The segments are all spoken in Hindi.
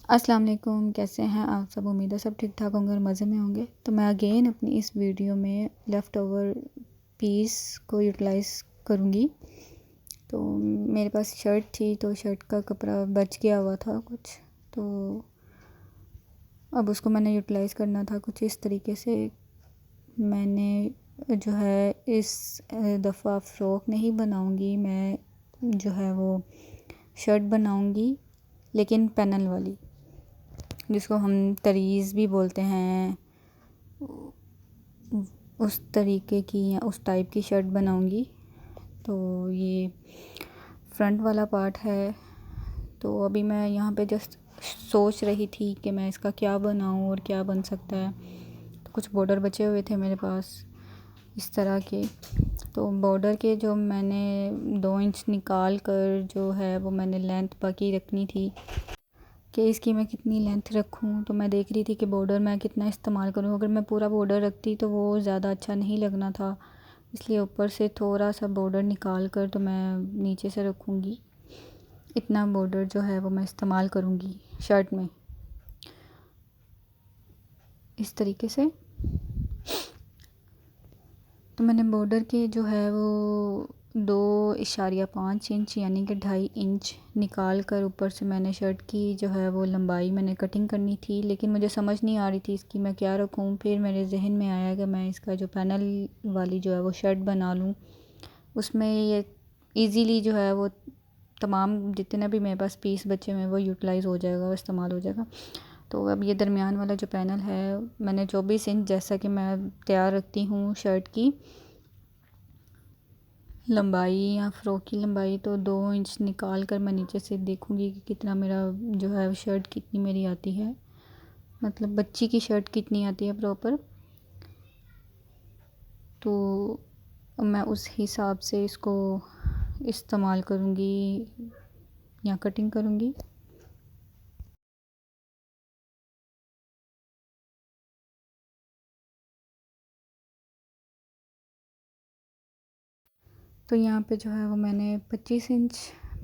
अस्सलाम वालेकुम। कैसे हैं आप सब? उम्मीद है सब ठीक ठाक होंगे और मज़े में होंगे। तो मैं अगेन अपनी इस वीडियो में लेफ़्ट ओवर पीस को यूटिलाइज़ करूँगी। तो मेरे पास शर्ट थी, तो शर्ट का कपड़ा बच गया हुआ था कुछ, तो अब उसको मैंने यूटिलाइज़ करना था कुछ इस तरीके से। मैंने जो है इस दफ़ा फ़्रॉक नहीं बनाऊँगी, मैं जो है वो शर्ट बनाऊँगी, लेकिन पैनल वाली, जिसको हम तरीज़ भी बोलते हैं। उस तरीके की या उस टाइप की शर्ट बनाऊंगी। तो ये फ्रंट वाला पार्ट है। तो अभी मैं यहाँ पे जस्ट सोच रही थी कि मैं इसका क्या बनाऊँ और क्या बन सकता है। तो कुछ बॉर्डर बचे हुए थे मेरे पास इस तरह के। तो बॉर्डर के जो मैंने 2 इंच निकाल कर जो है वो मैंने लेंथ बाकी रखनी थी कि इसकी मैं कितनी लेंथ रखूँ। तो मैं देख रही थी कि बॉर्डर मैं कितना इस्तेमाल करूँ। अगर मैं पूरा बॉर्डर रखती तो वो ज़्यादा अच्छा नहीं लगना था, इसलिए ऊपर से थोड़ा सा बॉर्डर निकाल कर तो मैं नीचे से रखूँगी। इतना बॉर्डर जो है वो मैं इस्तेमाल करूँगी शर्ट में इस तरीके से। तो मैंने बॉर्डर के जो है वो 2.5 इंच यानी कि 2.5 इंच निकाल कर ऊपर से मैंने शर्ट की जो है वो लंबाई मैंने कटिंग करनी थी, लेकिन मुझे समझ नहीं आ रही थी इसकी मैं क्या रखूँ। फिर मेरे जहन में आया कि मैं इसका जो पैनल वाली जो है वो शर्ट बना लूँ। उसमें ये इजीली जो है वो तमाम जितने भी मेरे पास पीस बचे हुए हैं वो यूटिलाइज़ हो जाएगा, वो इस्तेमाल हो जाएगा। तो अब ये दरमियान वाला जो पैनल है मैंने 24 इंच जैसा कि मैं तैयार रखती हूँ शर्ट की लंबाई या फ़्रॉक की लंबाई, तो 2 इंच निकाल कर मैं नीचे से देखूँगी कि कितना मेरा जो है शर्ट कितनी मेरी आती है, मतलब बच्ची की शर्ट कितनी आती है प्रॉपर। तो मैं उस हिसाब से इसको इस्तेमाल करूँगी या कटिंग करूँगी। तो यहाँ पे जो है वो मैंने 25 इंच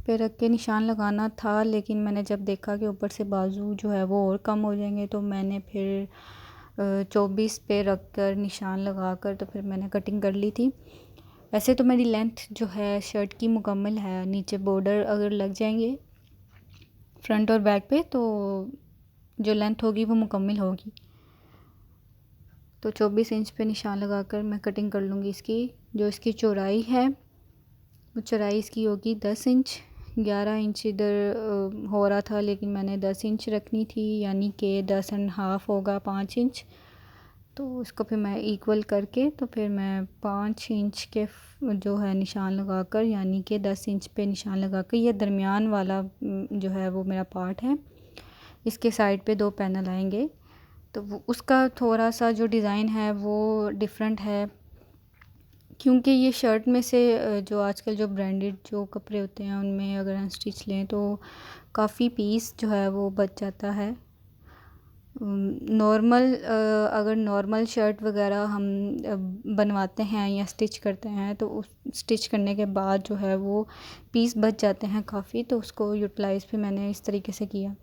पे रख के निशान लगाना था, लेकिन मैंने जब देखा कि ऊपर से बाजू जो है वो और कम हो जाएंगे, तो मैंने फिर 24 पे रख कर निशान लगा कर तो फिर मैंने कटिंग कर ली थी। वैसे तो मेरी लेंथ जो है शर्ट की मुकम्मल है, नीचे बॉर्डर अगर लग जाएंगे फ्रंट और बैक पे तो जो लेंथ होगी वो मुकम्मल होगी। तो 24 इंच पे निशान लगा कर मैं कटिंग कर लूँगी इसकी। जो इसकी चौड़ाई है वो चौड़ाई इसकी होगी 10 इंच। 11 इंच इधर हो रहा था, लेकिन मैंने 10 इंच रखनी थी, यानी कि 10 एंड हाफ़ होगा 5 इंच। तो उसको फिर मैं इक्वल करके तो फिर मैं 5 इंच के जो है निशान लगा कर, यानी कि 10 इंच पे निशान लगा कर, ये दरमियान वाला जो है वो मेरा पार्ट है। इसके साइड पे 2 पैनल आएंगे, तो वो उसका थोड़ा सा जो डिज़ाइन है वो डिफरेंट है, क्योंकि ये शर्ट में से जो आजकल जो ब्रांडेड जो कपड़े होते हैं उनमें अगर हम स्टिच लें तो काफ़ी पीस जो है वो बच जाता है। नॉर्मल अगर नॉर्मल शर्ट वगैरह हम बनवाते हैं या स्टिच करते हैं तो उस स्टिच करने के बाद जो है वो पीस बच जाते हैं काफ़ी, तो उसको यूटिलाइज़ भी मैंने इस तरीके से किया।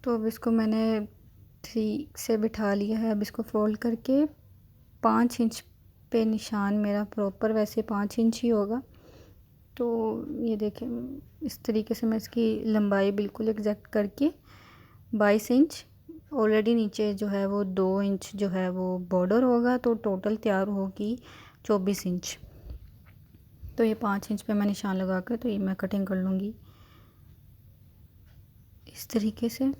तो अब इसको मैंने ठीक से बिठा लिया है। अब इसको फोल्ड करके 5 इंच पे निशान मेरा प्रॉपर वैसे 5 इंच ही होगा। तो ये देखें इस तरीके से मैं इसकी लंबाई बिल्कुल एग्जैक्ट करके 22 इंच, ऑलरेडी नीचे जो है वो 2 इंच जो है वो बॉर्डर होगा, तो टोटल तैयार होगी 24 इंच। तो ये 5 इंच पे मैं निशान लगा कर तो ये मैं कटिंग कर लूँगी इस तरीके से।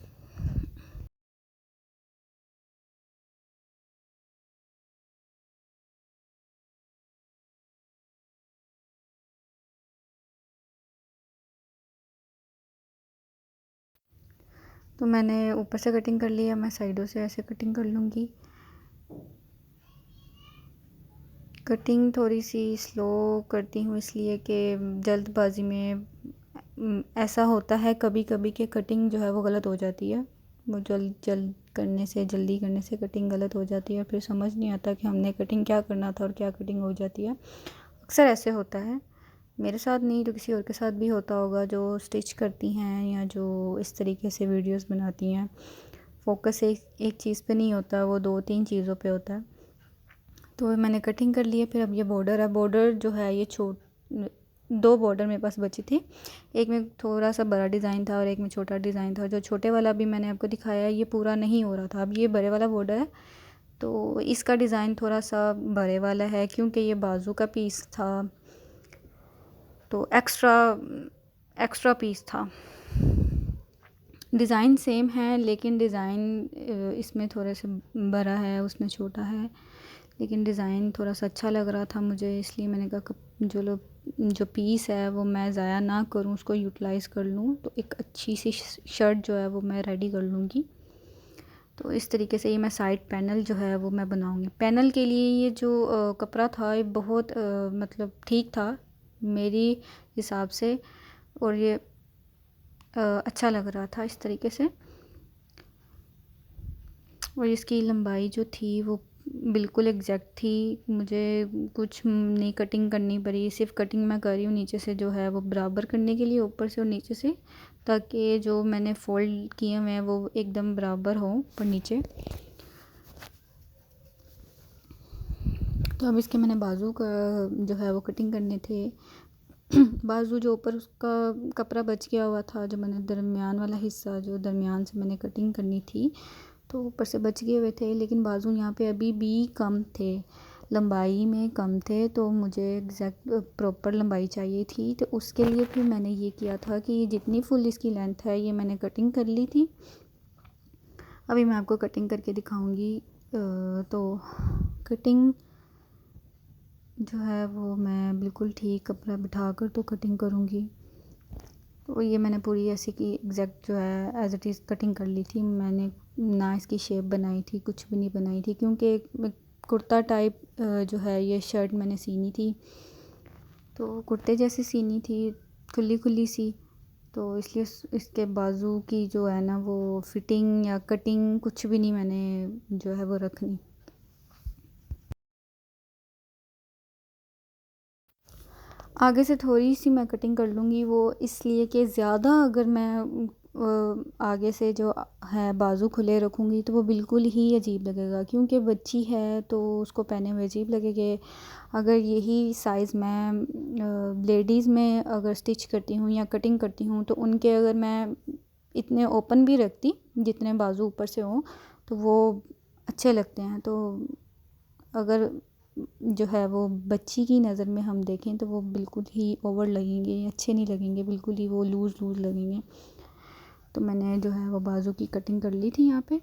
तो मैंने ऊपर से कटिंग कर लिया, मैं साइडों से ऐसे कटिंग कर लूँगी। कटिंग थोड़ी सी स्लो करती हूँ इसलिए कि जल्दबाजी में ऐसा होता है कभी कभी कि कटिंग जो है वो गलत हो जाती है। वो जल्दी करने से कटिंग गलत हो जाती है, फिर समझ नहीं आता कि हमने कटिंग क्या करना था और क्या कटिंग हो जाती है। अक्सर ऐसे होता है, मेरे साथ नहीं तो किसी और के साथ भी होता होगा जो स्टिच करती हैं या जो इस तरीके से वीडियोस बनाती हैं। फोकस एक चीज़ पे नहीं होता, वो 2-3 चीज़ों पे होता है। तो मैंने कटिंग कर ली है। फिर अब ये बॉर्डर है, बॉर्डर जो है ये 2 बॉर्डर मेरे पास बची थी। एक में थोड़ा सा बड़ा डिज़ाइन था और एक में छोटा डिज़ाइन था। जो छोटे वाला भी मैंने आपको दिखाया है ये पूरा नहीं हो रहा था। अब ये बड़े वाला बॉर्डर है तो इसका डिज़ाइन थोड़ा सा बड़े वाला है क्योंकि ये बाजू का पीस था तो एक्स्ट्रा पीस था। डिज़ाइन सेम है लेकिन डिज़ाइन इसमें थोड़े से बड़ा है, उसमें छोटा है, लेकिन डिज़ाइन थोड़ा सा अच्छा लग रहा था मुझे, इसलिए मैंने कहा जो पीस है वो मैं ज़ाया ना करूँ, उसको यूटिलाइज़ कर लूँ। तो एक अच्छी सी शर्ट जो है वो मैं रेडी कर लूँगी। तो इस तरीके से ये मैं साइड पैनल जो है वो मैं बनाऊँगी। पैनल के लिए ये जो कपड़ा था ये बहुत मतलब ठीक था मेरी हिसाब से, और ये अच्छा लग रहा था इस तरीके से। और इसकी लंबाई जो थी वो बिल्कुल एग्जैक्ट थी, मुझे कुछ नहीं कटिंग करनी पड़ी, सिर्फ कटिंग मैं कर रही हूँ नीचे से जो है वो बराबर करने के लिए, ऊपर से और नीचे से, ताकि जो मैंने फ़ोल्ड किए हुए हैं वो एकदम बराबर हो ऊपर नीचे। तो अब इसके मैंने बाजू का जो है वो कटिंग करने थे। बाजू जो ऊपर उसका कपड़ा बच गया हुआ था, जो मैंने दरमियान वाला हिस्सा जो दरमियान से मैंने कटिंग करनी थी तो ऊपर से बच गए हुए थे, लेकिन बाजू यहाँ पे अभी भी कम थे, लंबाई में कम थे। तो मुझे एग्जैक्ट प्रॉपर लंबाई चाहिए थी, तो उसके लिए फिर मैंने ये किया था कि जितनी फुल इसकी लेंथ है ये मैंने कटिंग कर ली थी। अभी मैं आपको कटिंग करके दिखाऊंगी। तो कटिंग जो है वो मैं बिल्कुल ठीक कपड़ा बिठा कर तो कटिंग करूँगी। तो ये मैंने पूरी ऐसे की एग्जैक्ट जो है एज इट इज़ कटिंग कर ली थी। मैंने ना इसकी शेप बनाई थी, कुछ भी नहीं बनाई थी, क्योंकि कुर्ता टाइप जो है ये शर्ट मैंने सीनी थी, तो कुर्ते जैसी सीनी थी, खुली खुली सी। तो इसलिए इसके बाजू की जो है ना वो फिटिंग या कटिंग कुछ भी नहीं मैंने जो है वो रखनी। आगे से थोड़ी सी मैं कटिंग कर लूँगी, वो इसलिए कि ज़्यादा अगर मैं आगे से जो है बाजू खुले रखूँगी तो वो बिल्कुल ही अजीब लगेगा, क्योंकि बच्ची है तो उसको पहने हुए अजीब लगेंगे। अगर यही साइज़ मैं लेडीज़ में अगर स्टिच करती हूँ या कटिंग करती हूँ तो उनके अगर मैं इतने ओपन भी रखती जितने बाजू ऊपर से हों तो वो अच्छे लगते हैं। तो अगर जो है वो बच्ची की नज़र में हम देखें तो वो बिल्कुल ही ओवर लगेंगे, अच्छे नहीं लगेंगे, बिल्कुल ही वो लूज़ लूज़ लगेंगे। तो मैंने जो है वो बाजू की कटिंग कर ली थी यहाँ पे।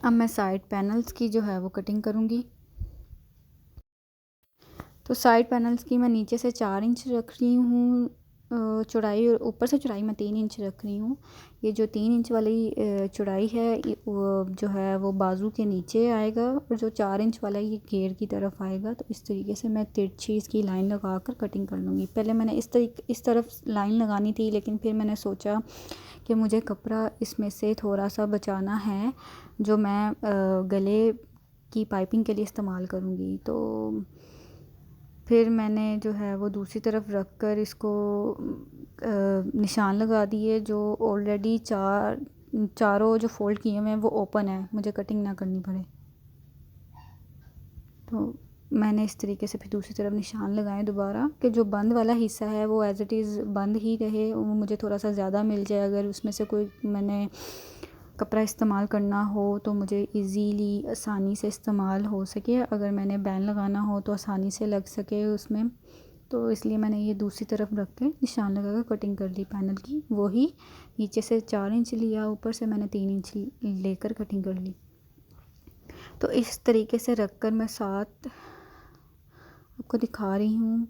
अब मैं साइड पैनल्स की जो है वो कटिंग करूँगी। तो साइड पैनल्स की मैं नीचे से 4 इंच रख रही हूँ चौड़ाई, और ऊपर से चौड़ाई मैं 3 इंच रख रही हूँ। ये जो 3 इंच वाली चौड़ाई है वो जो है वो बाजू के नीचे आएगा, और जो 4 इंच वाला ये घेर की तरफ आएगा। तो इस तरीके से मैं तिरछी इसकी लाइन लगा कर कटिंग कर लूँगी। पहले मैंने इस तरफ लाइन लगानी थी, लेकिन फिर मैंने सोचा कि मुझे कपड़ा इसमें से थोड़ा सा बचाना है जो मैं गले की पाइपिंग के लिए इस्तेमाल करूँगी। तो फिर मैंने जो है वो दूसरी तरफ रख कर इसको निशान लगा दिए, जो ऑलरेडी चारों जो फोल्ड किए हुए हैं वो ओपन है, मुझे कटिंग ना करनी पड़े। तो मैंने इस तरीके से फिर दूसरी तरफ निशान लगाए दोबारा, कि जो बंद वाला हिस्सा है वो एज़ इट इज़ बंद ही रहे, वो मुझे थोड़ा सा ज़्यादा मिल जाए। अगर उसमें से कोई मैंने कपड़ा इस्तेमाल करना हो तो मुझे इजीली आसानी से इस्तेमाल हो सके, अगर मैंने बैन लगाना हो तो आसानी से लग सके उसमें। तो इसलिए मैंने ये दूसरी तरफ रख के निशान लगा कर कटिंग कर ली पैनल की। वही नीचे से 4 इंच लिया, ऊपर से मैंने 3 इंच लेकर कटिंग कर ली। तो इस तरीके से रख कर मैं साथ आपको दिखा रही हूँ।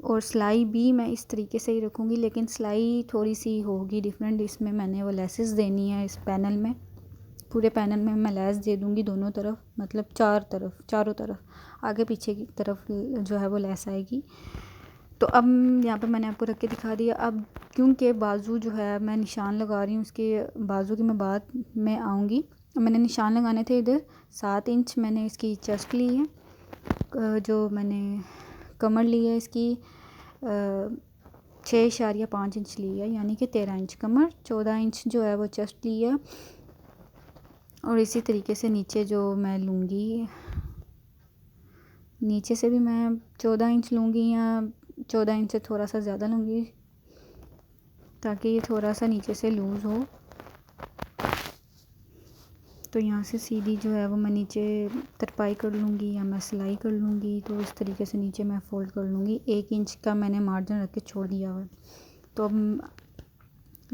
और सिलाई भी मैं इस तरीके से ही रखूँगी, लेकिन सिलाई थोड़ी सी होगी डिफरेंट। इसमें मैंने वो लेसेस देनी है इस पैनल में, पूरे पैनल में मैं लेस दे दूँगी दोनों तरफ, मतलब चारों तरफ आगे पीछे की तरफ जो है वो लेस आएगी। तो अब यहाँ पे मैंने आपको रख के दिखा दिया। अब क्योंकि बाजू जो है मैं निशान लगा रही हूँ, उसके बाजू की मैं बाद में आऊँगी। मैंने निशान लगाने थे इधर 7 इंच मैंने इसकी चेस्ट ली है, जो मैंने कमर ली है इसकी 6.5 इंच ली है, यानी कि 13 इंच कमर, 14 इंच जो है वो चेस्ट ली है। और इसी तरीके से नीचे जो मैं लूँगी, नीचे से भी मैं 14 इंच लूँगी या 14 इंच से थोड़ा सा ज़्यादा लूँगी, ताकि ये थोड़ा सा नीचे से लूज़ हो। तो यहाँ से सीधी जो है वो मैं नीचे तरपाई कर लूँगी या मैं सिलाई कर लूँगी। तो इस तरीके से नीचे मैं फ़ोल्ड कर लूँगी। 1 इंच का मैंने मार्जिन रख के छोड़ दिया हुआ है। तो अब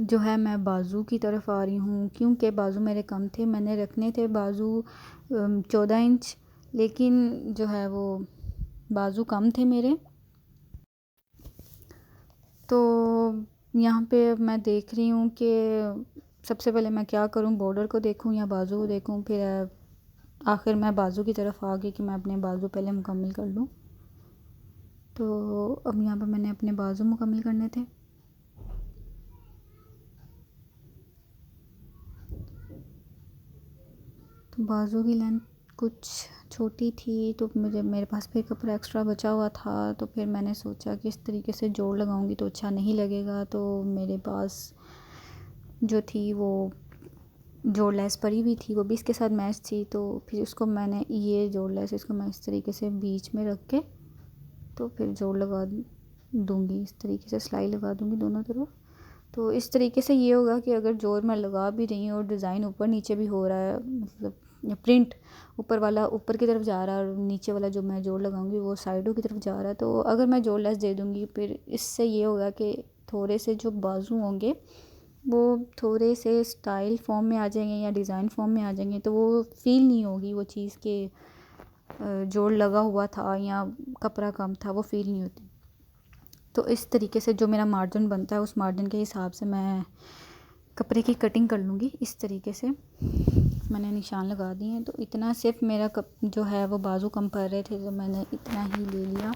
जो है मैं बाजू की तरफ आ रही हूँ, क्योंकि बाजू मेरे कम थे, मैंने रखने थे बाजू 14 इंच, लेकिन जो है वो बाजू कम थे मेरे। तो यहाँ पे मैं देख रही हूँ कि सबसे पहले मैं क्या करूँ, बॉर्डर को देखूँ या बाजू को देखूँ। फिर आखिर मैं बाजू की तरफ आ गई कि मैं अपने बाजू पहले मुकम्मल कर लूँ। तो अब यहाँ पे मैंने अपने बाजू मुकम्मल करने थे। तो बाजू की लेंथ कुछ छोटी थी, तो मेरे पास फिर कपड़ा एक्स्ट्रा बचा हुआ था। तो फिर मैंने सोचा कि इस तरीके से जोड़ लगाऊंगी तो अच्छा नहीं लगेगा। तो मेरे पास जो थी वो जोड़ लेस पड़ी हुई थी, वो भी इसके साथ मैच थी। तो फिर उसको मैंने ये जोड़ लेस इसको मैं इस तरीके से बीच में रख के तो फिर जोड़ लगा दूँगी, इस तरीके से सिलाई लगा दूँगी दोनों तरफ। तो इस तरीके से ये होगा कि अगर जोड़ मैं लगा भी रही हूँ और डिज़ाइन ऊपर नीचे भी हो रहा है, मतलब प्रिंट ऊपर वाला ऊपर की तरफ जा रहा है और नीचे वाला जो मैं जोड़ लगाऊंगी वो साइडों की तरफ जा रहा है, तो अगर मैं जोड़ लेस दे दूँगी फिर इससे ये होगा कि थोड़े से जो बाजू होंगे वो थोड़े से स्टाइल फॉर्म में आ जाएंगे या डिज़ाइन फॉर्म में आ जाएंगे। तो वो फील नहीं होगी वो चीज़ के जोड़ लगा हुआ था या कपड़ा कम था, वो फील नहीं होती। तो इस तरीके से जो मेरा मार्जिन बनता है उस मार्जिन के हिसाब से मैं कपड़े की कटिंग कर लूँगी। इस तरीके से मैंने निशान लगा दिए हैं। तो इतना सिर्फ मेरा जो है वो बाजू कम पड़ रहे थे, तो मैंने इतना ही ले लिया।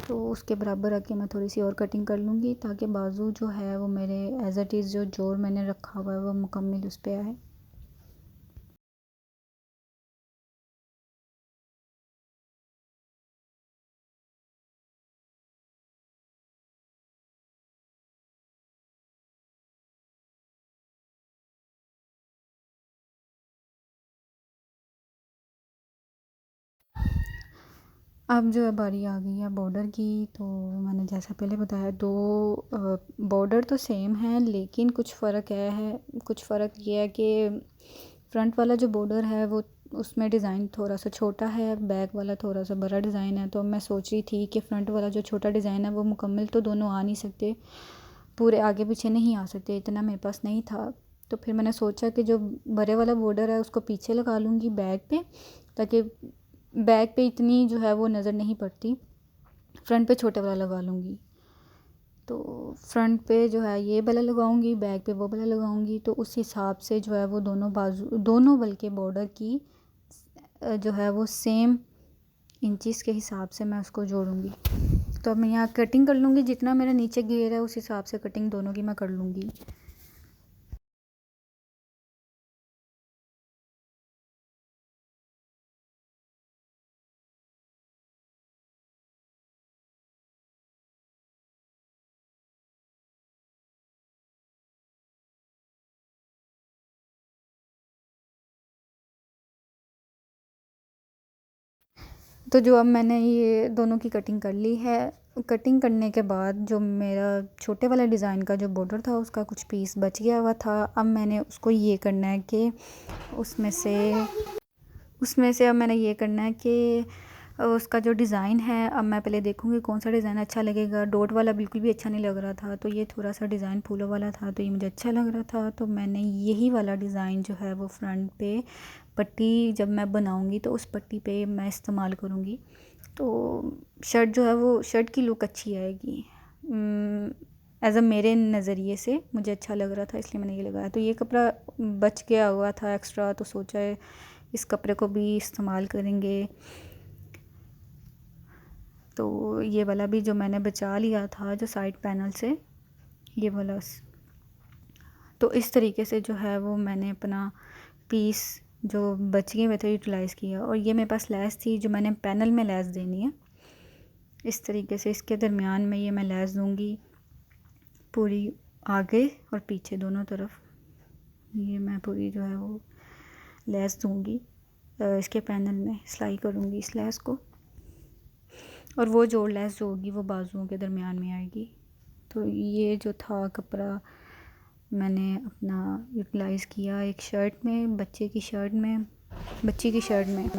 तो उसके बराबर रख के मैं थोड़ी सी और कटिंग कर लूँगी, ताकि बाजू जो है वो मेरे एज़ इट इज़ जो जोड़ मैंने रखा हुआ है वो मुकम्मल उस पर आए। अब जो है बारी आ गई है बॉर्डर की। तो मैंने जैसा पहले बताया, दो बॉर्डर तो सेम है, लेकिन कुछ फ़र्क है कुछ फ़र्क ये है कि फ्रंट वाला जो बॉर्डर है वो उसमें डिज़ाइन थोड़ा सा छोटा है, बैक वाला थोड़ा सा बड़ा डिज़ाइन है। तो मैं सोच रही थी कि फ़्रंट वाला जो छोटा डिज़ाइन है वो मुकम्मल तो दोनों आ नहीं सकते, पूरे आगे पीछे नहीं आ सकते, इतना मेरे पास नहीं था। तो फिर मैंने सोचा कि जो बड़े वाला बॉर्डर है उसको पीछे लगा लूँगी बैक पे, ताकि बैक पे इतनी जो है वो नज़र नहीं पड़ती, फ्रंट पे छोटे वाला लगा लूँगी। तो फ्रंट पे जो है ये वाला लगाऊंगी, बैक पे वो वाला लगाऊंगी। तो उस हिसाब से जो है वो दोनों बाजू दोनों बल्कि बॉर्डर की जो है वो सेम इंचज़ के हिसाब से मैं उसको जोड़ूंगी। तो अब मैं यहाँ कटिंग कर लूँगी, जितना मेरा नीचे घेर है उस हिसाब से कटिंग दोनों की मैं कर लूँगी। तो जो अब मैंने ये दोनों की कटिंग कर ली है, कटिंग करने के बाद जो मेरा छोटे वाला डिज़ाइन का जो बॉर्डर था उसका कुछ पीस बच गया हुआ था। अब मैंने उसको ये करना है कि उसमें से अब मैंने ये करना है कि उसका जो डिज़ाइन है, अब मैं पहले देखूँगी कौन सा डिज़ाइन अच्छा लगेगा। डॉट वाला बिल्कुल भी अच्छा नहीं लग रहा था, तो ये थोड़ा सा डिज़ाइन फूलों वाला था, तो ये मुझे अच्छा लग रहा था, तो मैंने यही वाला डिज़ाइन जो है वो फ्रंट पे पट्टी जब मैं बनाऊँगी तो उस पट्टी पे मैं इस्तेमाल करूँगी। तो शर्ट जो है वो शर्ट की लुक अच्छी आएगी। एज़ अ मेरे नज़रिए से मुझे अच्छा लग रहा था, इसलिए मैंने ये लगाया। तो ये कपड़ा बच गया हुआ था एक्स्ट्रा, तो सोचा है इस कपड़े को भी इस्तेमाल करेंगे। तो ये वाला भी जो मैंने बचा लिया था जो साइड पैनल से, ये वाला तो इस तरीके से जो है वो मैंने अपना पीस जो बच गए हुए थे यूटिलाइज़ किया। और ये मेरे पास लैस थी जो मैंने पैनल में लैस देनी है। इस तरीके से इसके दरमियान में ये मैं लैस दूँगी पूरी, आगे और पीछे दोनों तरफ। ये मैं पूरी जो है वो लैस दूँगी इसके पैनल में, सिलाई करूँगी इस लैस को, और वो जो लैस जो होगी वो बाजुओं के दरमियान में आएगी। तो ये जो था कपड़ा मैंने अपना यूटिलाइज़ किया एक शर्ट में, बच्ची की शर्ट में।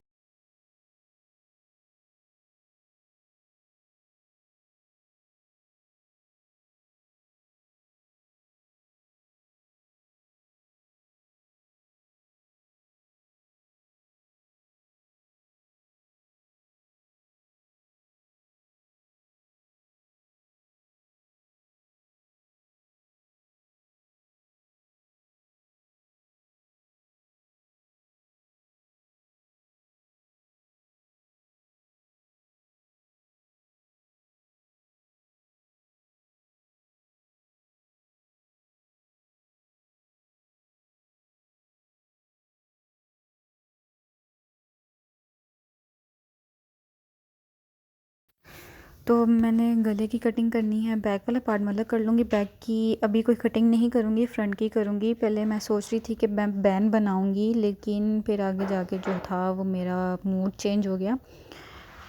तो मैंने गले की कटिंग करनी है, बैक वाला पार्ट मतलब कर लूँगी, बैक की अभी कोई कटिंग नहीं करूँगी, फ्रंट की करूँगी। पहले मैं सोच रही थी कि मैं बैन बनाऊँगी, लेकिन फिर आगे जाके जो था वो मेरा मूड चेंज हो गया।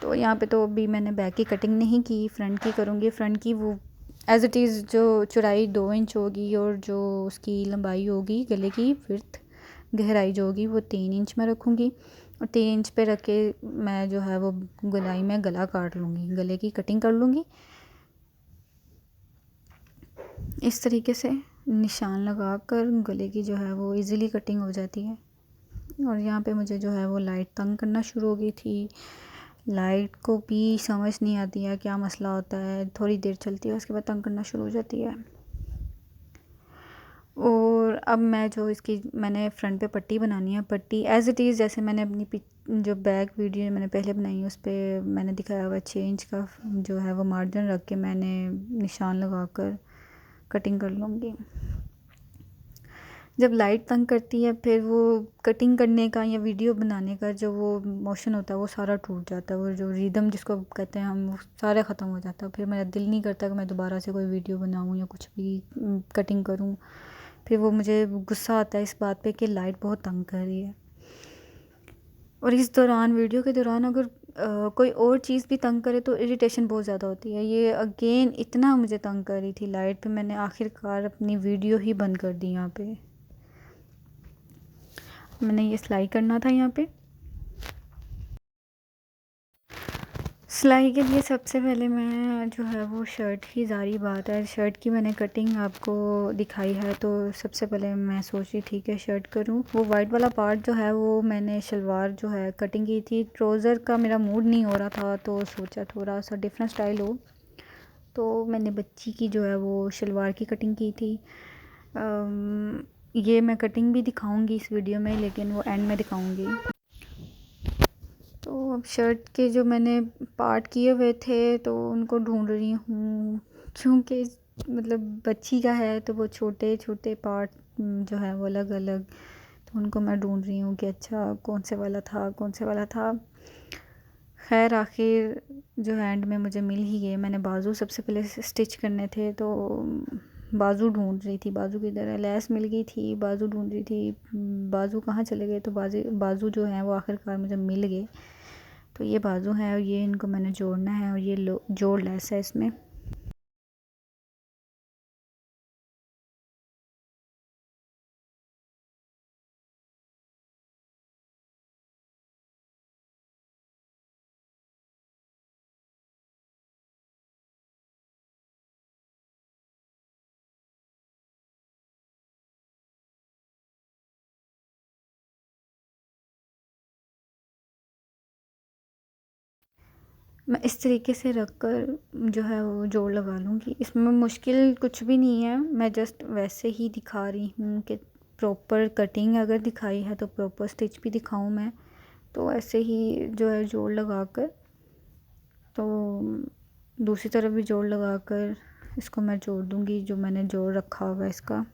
तो यहाँ पे तो अभी मैंने बैक की कटिंग नहीं की, फ्रंट की करूँगी। फ्रंट की वो एज़ इट इज़ जो चौड़ाई 2 इंच होगी और जो उसकी लंबाई होगी गले की विड्थ, गहराई जो होगी वो 3 इंच में रखूँगी। और 3 इंच पे रख के मैं जो है वो गोलाई में गला काट लूँगी, गले की कटिंग कर लूँगी। इस तरीके से निशान लगा कर गले की जो है वो इजीली कटिंग हो जाती है। और यहाँ पे मुझे जो है वो लाइट तंग करना शुरू हो गई थी। लाइट को भी समझ नहीं आती है क्या मसला होता है, थोड़ी देर चलती है उसके बाद तंग करना शुरू हो जाती है। और अब मैं जो इसकी मैंने फ्रंट पे पट्टी बनानी है, पट्टी एज़ इट इज़ जैसे मैंने अपनी जो बैक वीडियो मैंने पहले बनाई है उस पर मैंने दिखाया हुआ 6 इंच का जो है वो मार्जिन रख के मैंने निशान लगा कर कटिंग कर लूँगी। जब लाइट तंग करती है फिर वो कटिंग करने का या वीडियो बनाने का जो वो मोशन होता है वो सारा टूट जाता है, वो जो रिदम जिसको कहते हैं हम, वो सारा ख़त्म हो जाता है। फिर मेरा दिल नहीं करता कि मैं दोबारा से कोई वीडियो बनाऊँ या कुछ भी कटिंग करूँ। फिर वो मुझे गुस्सा आता है इस बात पे कि लाइट बहुत तंग कर रही है। और इस दौरान वीडियो के दौरान अगर कोई और चीज़ भी तंग करे तो इरिटेशन बहुत ज़्यादा होती है। ये अगेन इतना मुझे तंग कर रही थी लाइट, पे मैंने आखिरकार अपनी वीडियो ही बंद कर दी। यहाँ पे मैंने ये सिलाई करना था। यहाँ पे सिलाई के लिए सबसे पहले मैं जो है वो शर्ट की, ज़ारी बात है, शर्ट की मैंने कटिंग आपको दिखाई है। तो सबसे पहले मैं सोची ठीक है शर्ट करूं। वो वाइट वाला पार्ट जो है वो मैंने शलवार जो है कटिंग की थी। ट्राउज़र का मेरा मूड नहीं हो रहा था तो सोचा थोड़ा सा डिफरेंट स्टाइल हो, तो मैंने बच्ची की जो है वो शलवार की कटिंग की थी। ये मैं कटिंग भी दिखाऊंगी इस वीडियो में, लेकिन वो एंड में दिखाऊंगी। तो अब शर्ट के जो मैंने पार्ट किए हुए थे तो उनको ढूंढ रही हूँ, क्योंकि मतलब बच्ची का है तो वो छोटे छोटे पार्ट जो है वो अलग अलग, तो उनको मैं ढूंढ रही हूँ कि अच्छा कौन से वाला था, कौन से वाला था। खैर आखिर जो एंड में मुझे मिल ही गए। मैंने बाजू सबसे पहले स्टिच करने थे तो बाजू ढूंढ रही थी, बाजू की तरह लैस मिल गई थी, बाजू ढूंढ रही थी, बाजू कहाँ चले गए, तो बाजू जो हैं वो आखिरकार मुझे मिल गए। तो ये बाजू है और ये इनको मैंने जोड़ना है और ये जोड़ लैस है इसमें। मैं इस तरीके से रख कर जो है वो जोड़ लगा लूँगी। इसमें मुश्किल कुछ भी नहीं है, मैं जस्ट वैसे ही दिखा रही हूँ कि प्रॉपर कटिंग अगर दिखाई है तो प्रॉपर स्टिच भी दिखाऊँ मैं। तो ऐसे ही जो है जोड़ लगा कर, तो दूसरी तरफ भी जोड़ लगा कर इसको मैं जोड़ दूँगी, जो मैंने जोड़ रखा हुआ है इसका।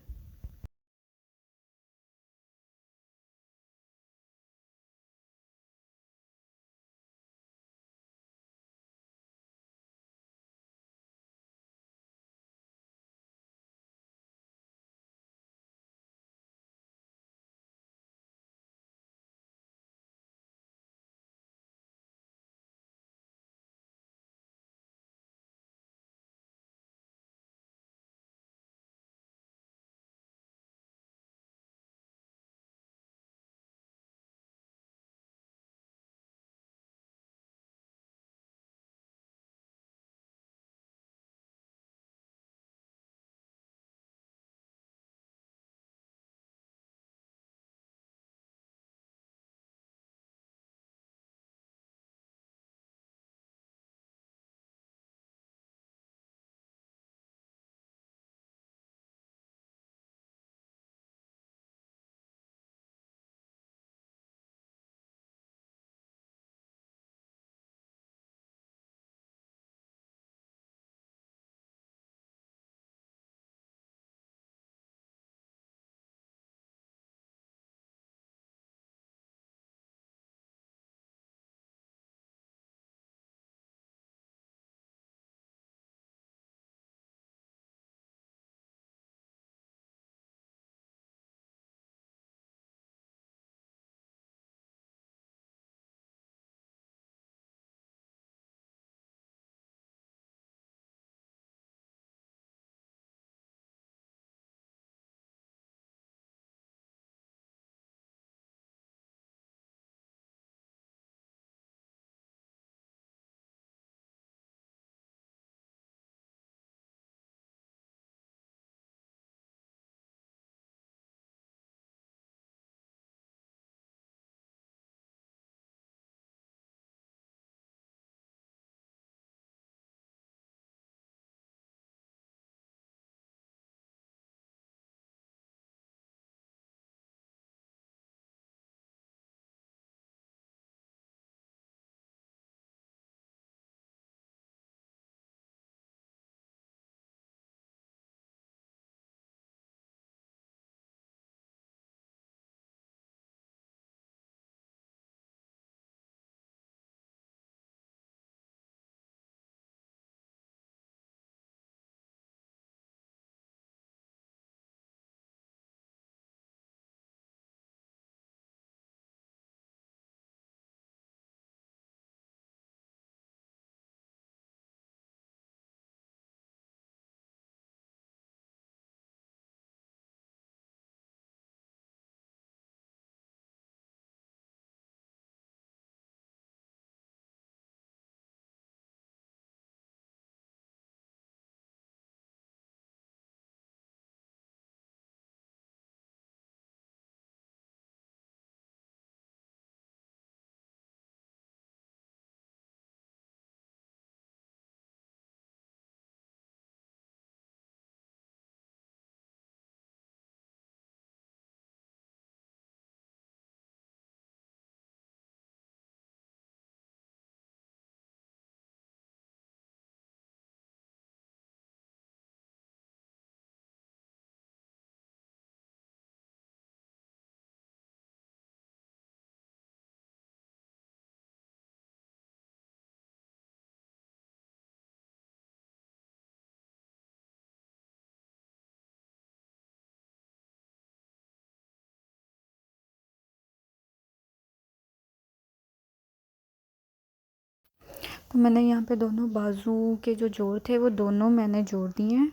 तो मैंने यहाँ पे दोनों बाजू के जो जोड़ थे वो दोनों मैंने जोड़ दिए हैं।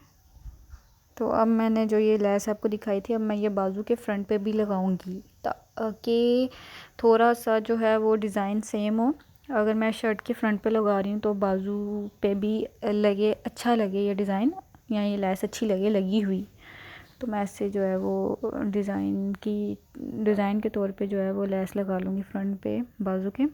तो अब मैंने जो ये लेस आपको दिखाई थी, अब मैं ये बाजू के फ्रंट पे भी लगाऊंगी ताकि थोड़ा सा जो है वो डिज़ाइन सेम हो। अगर मैं शर्ट के फ्रंट पे लगा रही हूँ तो बाजू पे भी लगे, अच्छा लगे ये डिज़ाइन, या ये लेस अच्छी लगे लगी हुई। तो मैं ऐसे जो है वो डिज़ाइन के तौर पे जो है वो लेस लगा लूँगी फ्रंट पे बाजू के।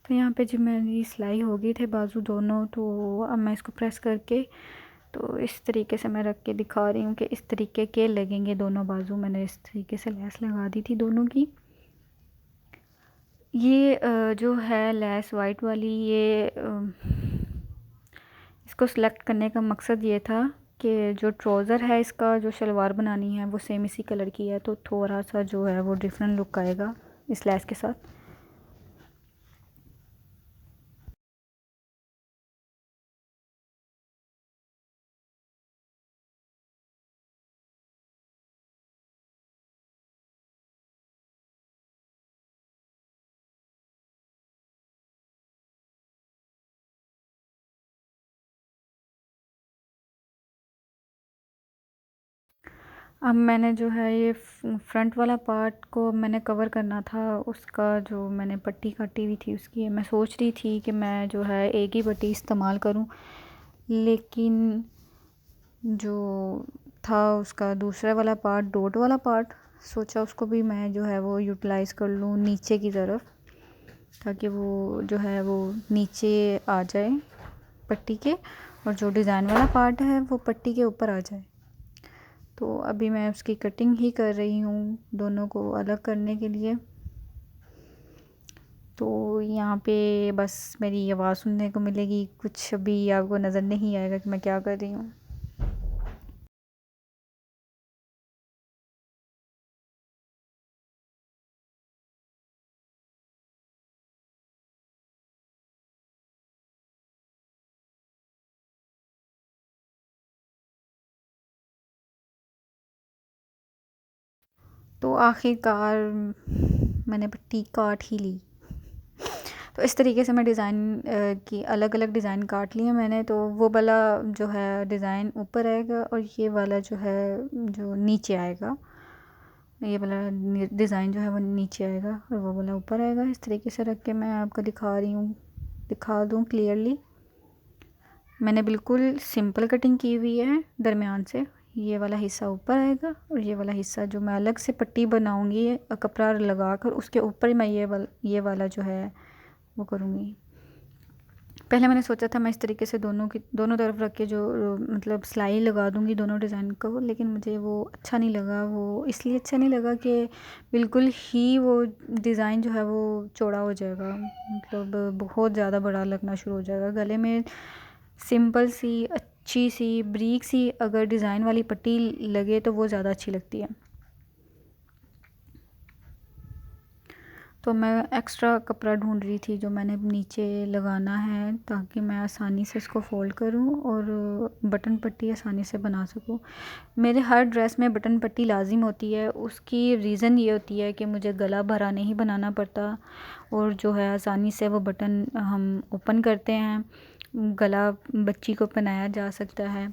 तो यहाँ पे जब मेरी सिलाई हो गई थे बाजू दोनों, तो अब मैं इसको प्रेस करके, तो इस तरीके से मैं रख के दिखा रही हूँ कि इस तरीके के लगेंगे दोनों बाजू। मैंने इस तरीके से लेस लगा दी थी दोनों की। ये जो है लेस वाइट वाली, ये इसको सिलेक्ट करने का मकसद ये था कि जो ट्राउज़र है इसका, जो शलवार बनानी है वो सेम इसी कलर की है, तो थोड़ा सा जो है वो डिफरेंट लुक आएगा इस लेस के साथ। अब मैंने जो है ये फ्रंट वाला पार्ट को मैंने कवर करना था, उसका जो मैंने पट्टी काटी हुई थी उसकी, मैं सोच रही थी कि मैं जो है एक ही पट्टी इस्तेमाल करूं, लेकिन जो था उसका दूसरा वाला पार्ट, डॉट वाला पार्ट, सोचा उसको भी मैं जो है वो यूटिलाइज़ कर लूँ नीचे की तरफ, ताकि वो जो है वो नीचे आ जाए पट्टी के, और जो डिज़ाइन वाला पार्ट है वो पट्टी के ऊपर आ जाए। तो अभी मैं उसकी कटिंग ही कर रही हूँ दोनों को अलग करने के लिए। तो यहाँ पे बस मेरी आवाज़ सुनने को मिलेगी, कुछ अभी आपको नज़र नहीं आएगा कि मैं क्या कर रही हूँ। तो आखिरकार मैंने पट्टी काट ही ली। तो इस तरीके से मैं डिज़ाइन की अलग अलग डिज़ाइन काट लिए मैंने। तो वो वाला जो है डिज़ाइन ऊपर आएगा, और ये वाला जो है जो नीचे आएगा, ये वाला डिज़ाइन जो है वो नीचे आएगा और वो वाला ऊपर आएगा। इस तरीके से रख के मैं आपको दिखा रही हूँ, दिखा दूँ क्लियरली। मैंने बिल्कुल सिंपल कटिंग की हुई है दरमियान से। ये वाला हिस्सा ऊपर आएगा, और ये वाला हिस्सा जो मैं अलग से पट्टी बनाऊंगी कपड़ा लगा कर, उसके ऊपर मैं ये वाला जो है वो करूँगी। पहले मैंने सोचा था मैं इस तरीके से दोनों तरफ रख के जो मतलब सिलाई लगा दूंगी दोनों डिज़ाइन को, लेकिन मुझे वो अच्छा नहीं लगा। वो इसलिए अच्छा नहीं लगा कि बिल्कुल ही वो डिज़ाइन जो है वो चौड़ा हो जाएगा, मतलब बहुत ज़्यादा बड़ा लगना शुरू हो जाएगा गले में। सिंपल सी अच्छी सी ब्रीक सी अगर डिज़ाइन वाली पट्टी लगे तो वो ज़्यादा अच्छी लगती है। तो मैं एक्स्ट्रा कपड़ा ढूंढ रही थी जो मैंने नीचे लगाना है, ताकि मैं आसानी से इसको फ़ोल्ड करूं और बटन पट्टी आसानी से बना सकूं। मेरे हर ड्रेस में बटन पट्टी लाजिम होती है। उसकी रीज़न ये होती है कि मुझे गला भरा नहीं बनाना पड़ता, और जो है आसानी से वो बटन हम ओपन करते हैं, गला बच्ची को पहनाया जा सकता है।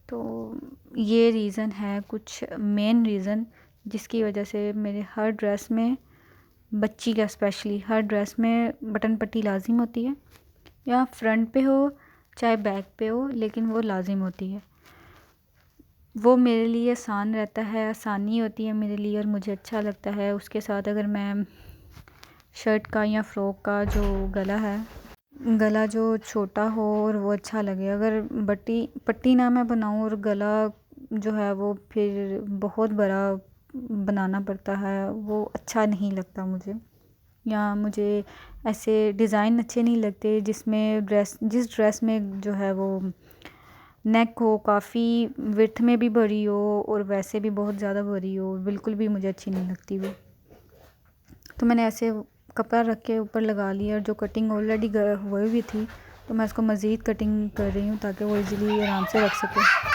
तो ये रीज़न है, कुछ मेन रीज़न जिसकी वजह से मेरे हर ड्रेस में, बच्ची का स्पेशली हर ड्रेस में बटन पट्टी लाजिम होती है, या फ्रंट पे हो चाहे बैक पे हो, लेकिन वो लाजिम होती है। वो मेरे लिए आसान रहता है, आसानी होती है मेरे लिए, और मुझे अच्छा लगता है। उसके साथ अगर मैं शर्ट का या फ़्रॉक का जो गला है, गला जो छोटा हो और वो अच्छा लगे, अगर बट्टी पट्टी ना मैं बनाऊँ और गला जो है वो फिर बहुत बड़ा बनाना पड़ता है, वो अच्छा नहीं लगता मुझे। या मुझे ऐसे डिज़ाइन अच्छे नहीं लगते जिसमें जिस ड्रेस में जो है वो नेक हो काफ़ी विड्थ में भी भरी हो और वैसे भी बहुत ज़्यादा भरी हो, बिल्कुल भी मुझे अच्छी नहीं लगती वो। तो मैंने ऐसे कपड़ा रख के ऊपर लगा लिया, और जो कटिंग ऑलरेडी हुई हुई थी, तो मैं उसको मज़ीद कटिंग कर रही हूँ ताकि वो इजीली आराम से रख सके।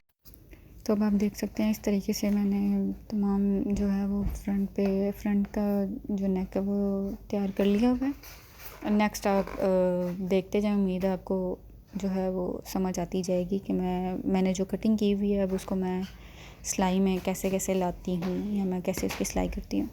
तो अब आप देख सकते हैं इस तरीके से मैंने तमाम जो है वो फ्रंट का जो नेक है वो तैयार कर लिया हुआ है। नेक्स्ट आप देखते जाएं, उम्मीद है आपको जो है वो समझ आती जाएगी कि मैंने जो कटिंग की हुई है अब उसको मैं सिलाई में कैसे कैसे लाती हूँ, या मैं कैसे उसकी सिलाई करती हूँ।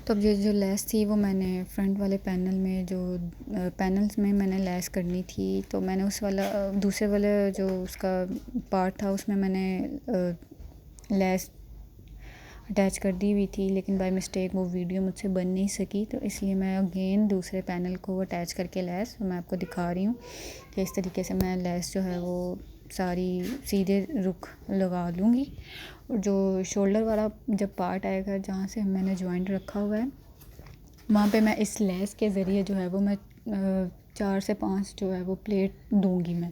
तो अब ये जो लेस थी वो मैंने फ्रंट वाले पैनल में जो पैनल्स में मैंने लेस करनी थी, तो मैंने उस वाला दूसरे वाले जो उसका पार्ट था उसमें मैंने लेस अटैच कर दी हुई थी, लेकिन बाय मिस्टेक वो वीडियो मुझसे बन नहीं सकी, तो इसलिए मैं अगेन दूसरे पैनल को अटैच करके लेस मैं आपको दिखा रही हूँ कि इस तरीके से मैं लेस जो है वो सारी सीधे रुख लगा लूँगी। और जो शोल्डर वाला जब पार्ट आएगा जहाँ से मैंने जॉइंट रखा हुआ है वहाँ पे मैं इस लेस के ज़रिए जो है वो मैं 4 से 5 जो है वो प्लेट दूँगी मैं।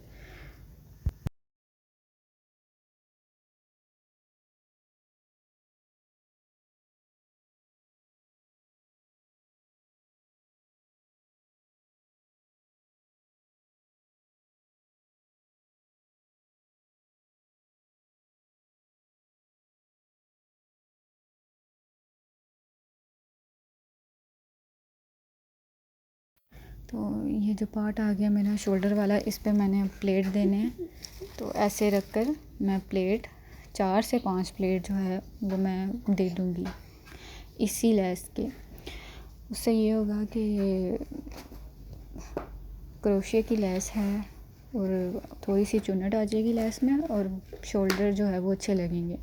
तो ये जो पार्ट आ गया मेरा शोल्डर वाला, इस पे मैंने प्लेट देने हैं, तो ऐसे रख कर मैं प्लेट 4 से 5 प्लेट जो है वो मैं दे दूँगी इसी लेस के। उससे ये होगा कि क्रोशिया की लेस है और थोड़ी सी चुन्नट आ जाएगी लेस में और शोल्डर जो है वो अच्छे लगेंगे।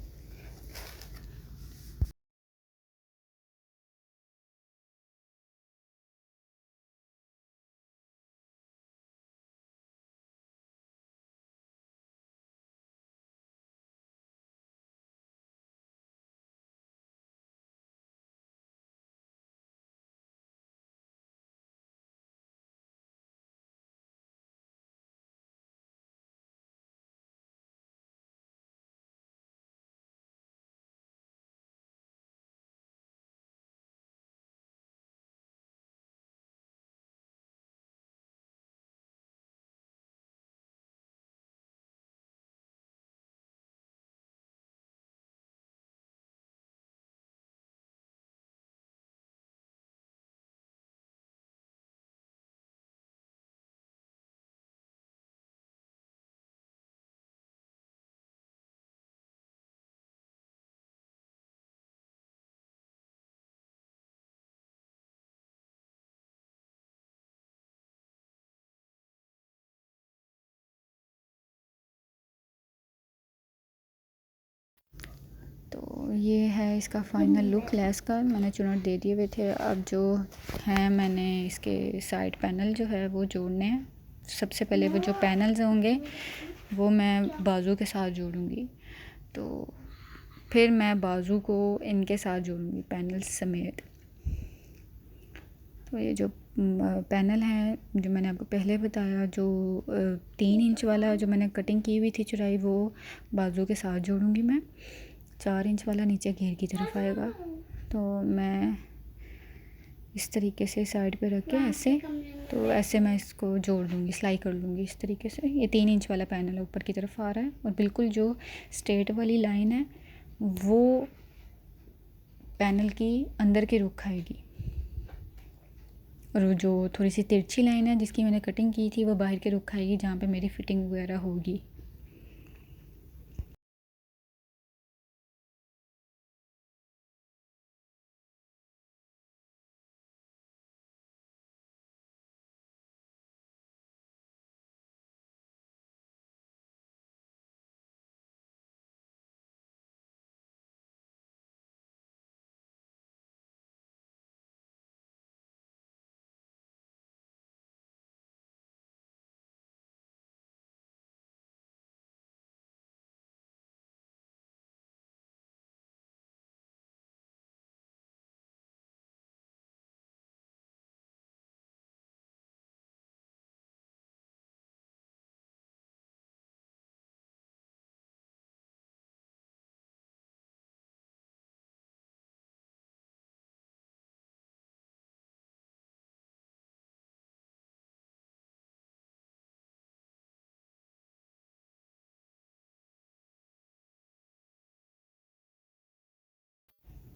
तो ये है इसका फाइनल लुक लेस का, मैंने चुनट दे दिए हुए थे। अब जो है मैंने इसके साइड पैनल जो है वो जोड़ने हैं। सबसे पहले वो जो पैनल्स होंगे वो मैं बाजू के साथ जोड़ूंगी, तो फिर मैं बाजू को इनके साथ जोड़ूंगी पैनल्स समेत। तो ये जो पैनल है जो मैंने आपको पहले बताया, जो 3 इंच वाला जो मैंने कटिंग की हुई थी चौड़ाई, वो बाजू के साथ जोड़ूंगी मैं। 4 इंच वाला नीचे घेर की तरफ आएगा, तो मैं इस तरीके से साइड पे रख के ऐसे, तो ऐसे मैं इसको जोड़ दूँगी, सिलाई कर लूँगी इस तरीके से। ये 3 इंच वाला पैनल ऊपर की तरफ आ रहा है और बिल्कुल जो स्ट्रेट वाली लाइन है वो पैनल की अंदर की रुख आएगी, और जो थोड़ी सी तिरछी लाइन है जिसकी मैंने कटिंग की थी वो बाहर की रुख आएगी जहाँ पे मेरी फ़िटिंग वगैरह होगी।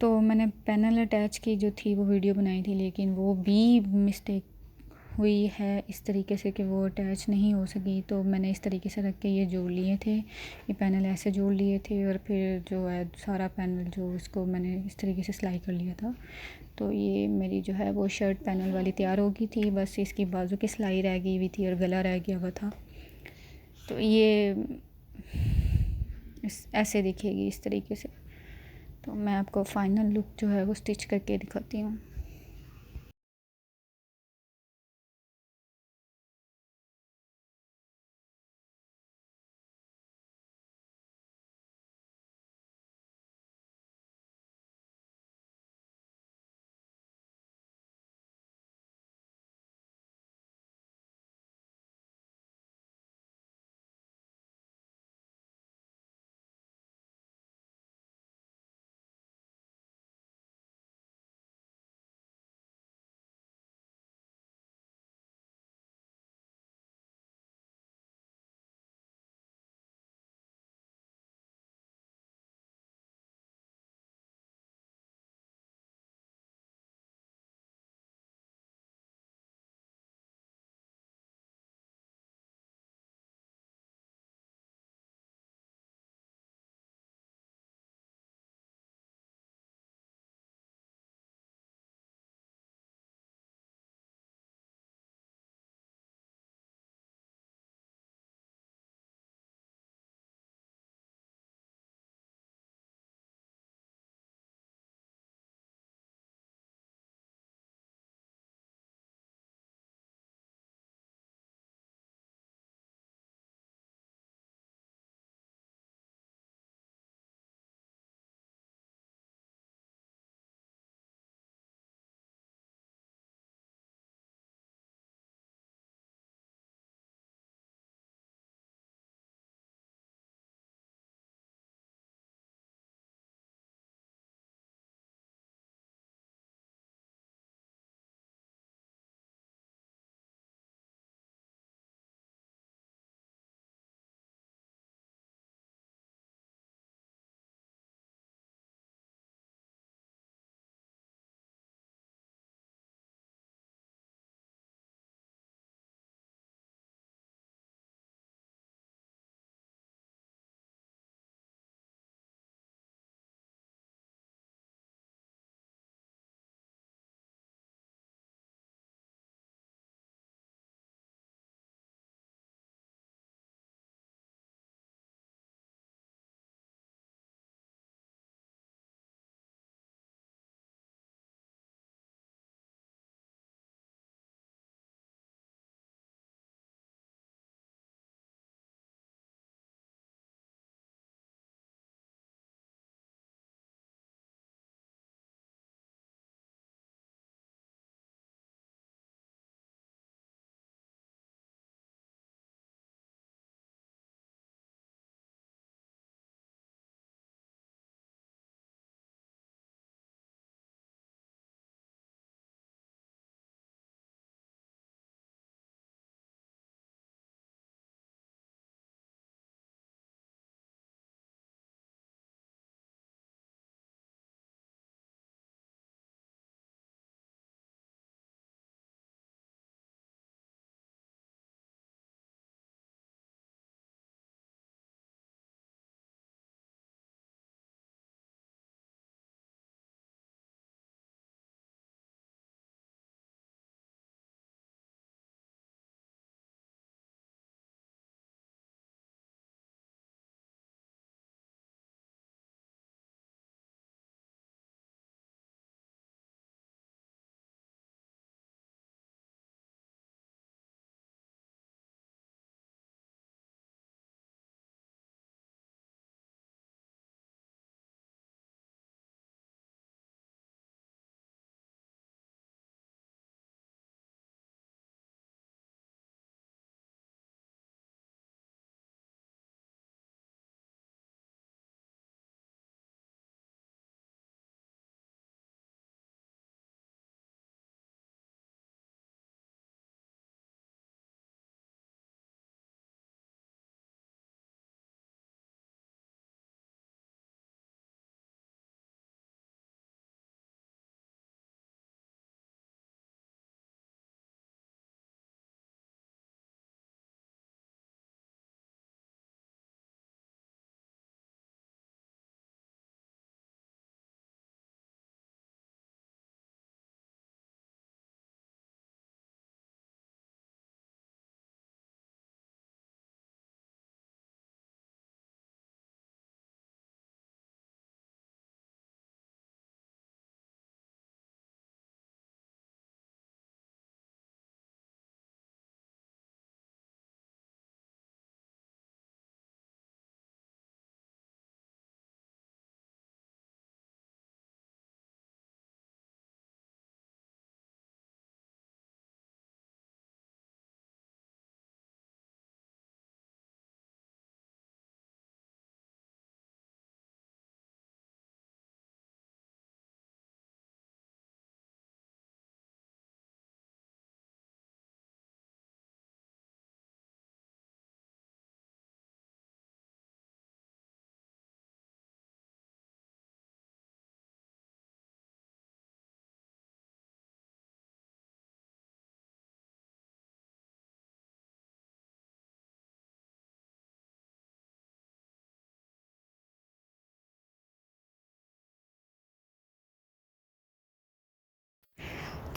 तो मैंने पैनल अटैच की जो थी वो वीडियो बनाई थी, लेकिन वो भी मिस्टेक हुई है इस तरीके से कि वो अटैच नहीं हो सकी, तो मैंने इस तरीके से रख के ये जोड़ लिए थे, ये पैनल ऐसे जोड़ लिए थे और फिर जो है सारा पैनल जो इसको मैंने इस तरीके से सिलाई कर लिया था। तो ये मेरी जो है वो शर्ट पैनल वाली तैयार हो गई थी, बस इसकी बाजू की सिलाई रह गई हुई थी और गला रह गया हुआ था। तो ये ऐसे दिखेगी इस तरीके से। तो मैं आपको फ़ाइनल लुक जो है वो स्टिच करके दिखाती हूँ।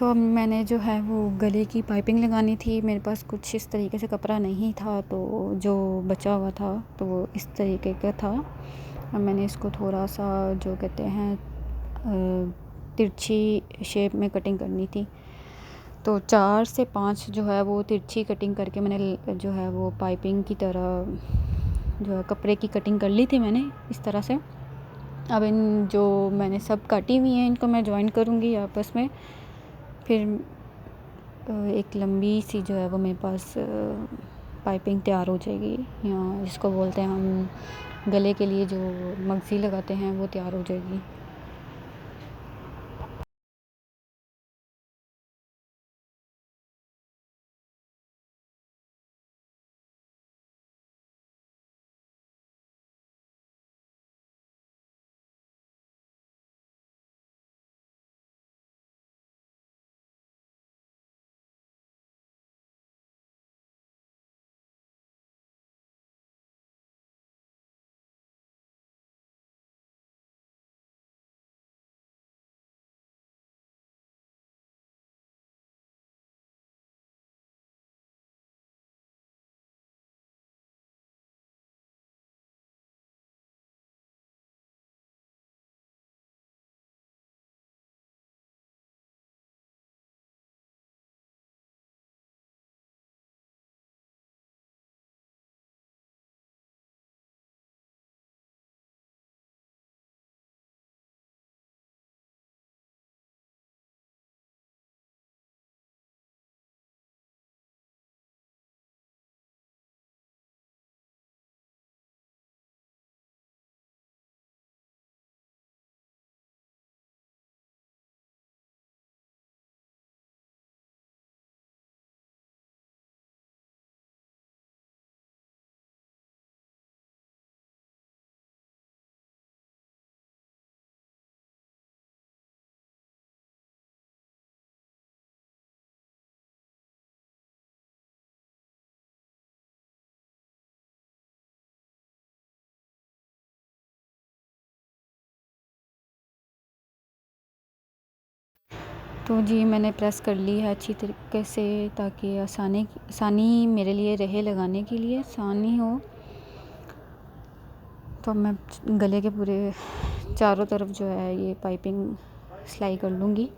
तो अब मैंने जो है वो गले की पाइपिंग लगानी थी। मेरे पास कुछ इस तरीके से कपड़ा नहीं था, तो जो बचा हुआ था तो वो इस तरीके का था। अब मैंने इसको थोड़ा सा जो कहते हैं तिरछी शेप में कटिंग करनी थी। तो 4 से 5 जो है वो तिरछी कटिंग करके मैंने जो है वो पाइपिंग की तरह जो है कपड़े की कटिंग कर ली थी मैंने इस तरह से। अब इन जो मैंने सब काटी हुई हैं इनको मैं जॉइन करूँगी आपस में। फिर एक लंबी सी जो है वो मेरे पास पाइपिंग तैयार हो जाएगी, या जिसको बोलते हैं हम गले के लिए जो मगज़ी लगाते हैं वो तैयार हो जाएगी। तो जी मैंने प्रेस कर ली है अच्छी तरीके से, ताकि आसानी मेरे लिए रहे, लगाने के लिए आसानी हो। तो मैं गले के पूरे चारों तरफ जो है ये पाइपिंग सिलाई कर लूँगी।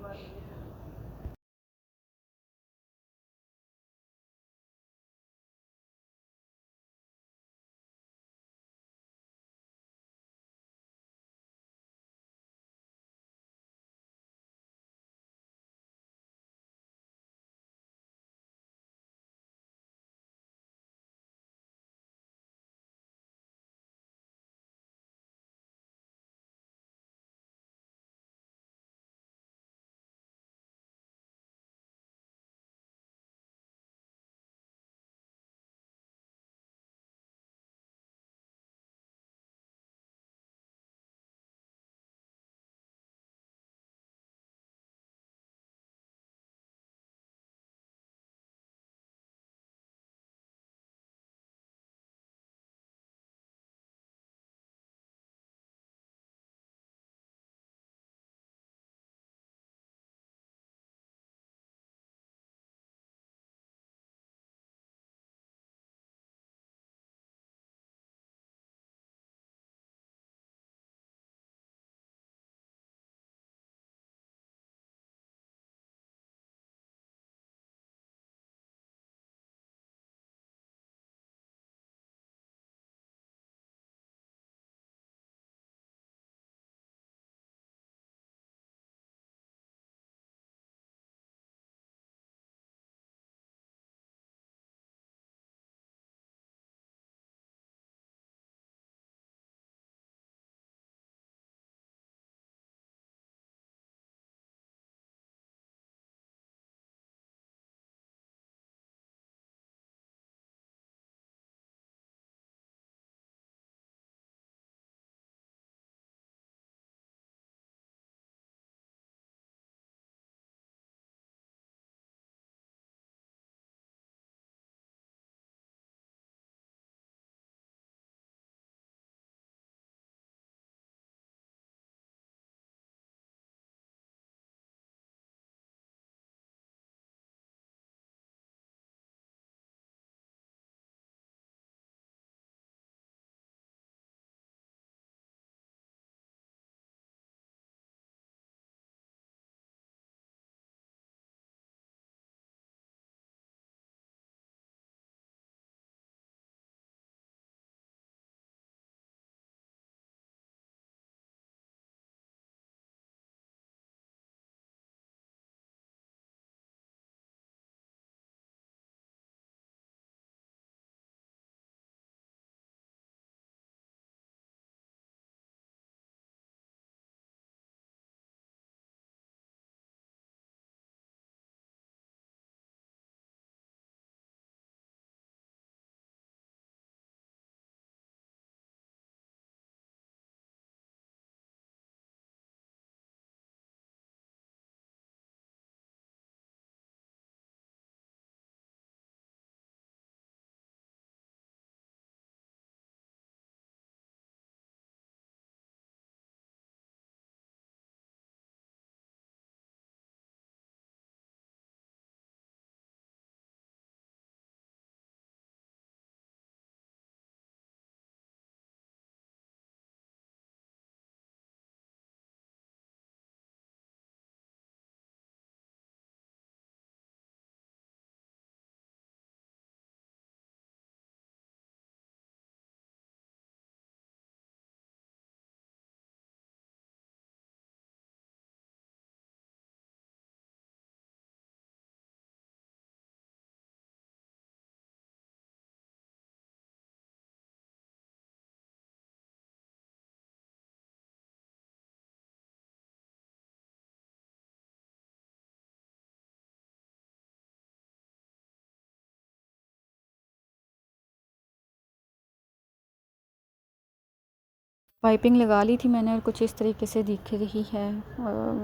पाइपिंग लगा ली थी मैंने और कुछ इस तरीके से दिख रही है,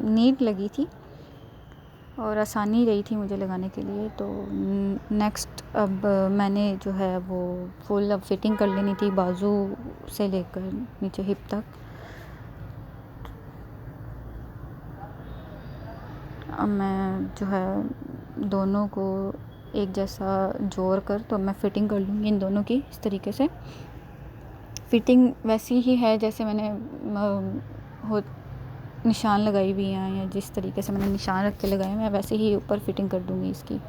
नीट लगी थी और आसानी रही थी मुझे लगाने के लिए। तो नेक्स्ट अब मैंने जो है वो फुल अब फिटिंग कर लेनी थी बाजू से लेकर नीचे हिप तक। अब मैं जो है दोनों को एक जैसा जोड़ कर तो मैं फ़िटिंग कर लूँगी इन दोनों की इस तरीके से। फ़िटिंग वैसी ही है जैसे मैंने हो निशान लगाई हुई हैं, या जिस तरीके से मैंने निशान रख के लगाए मैं वैसे ही ऊपर फ़िटिंग कर दूँगी इसकी।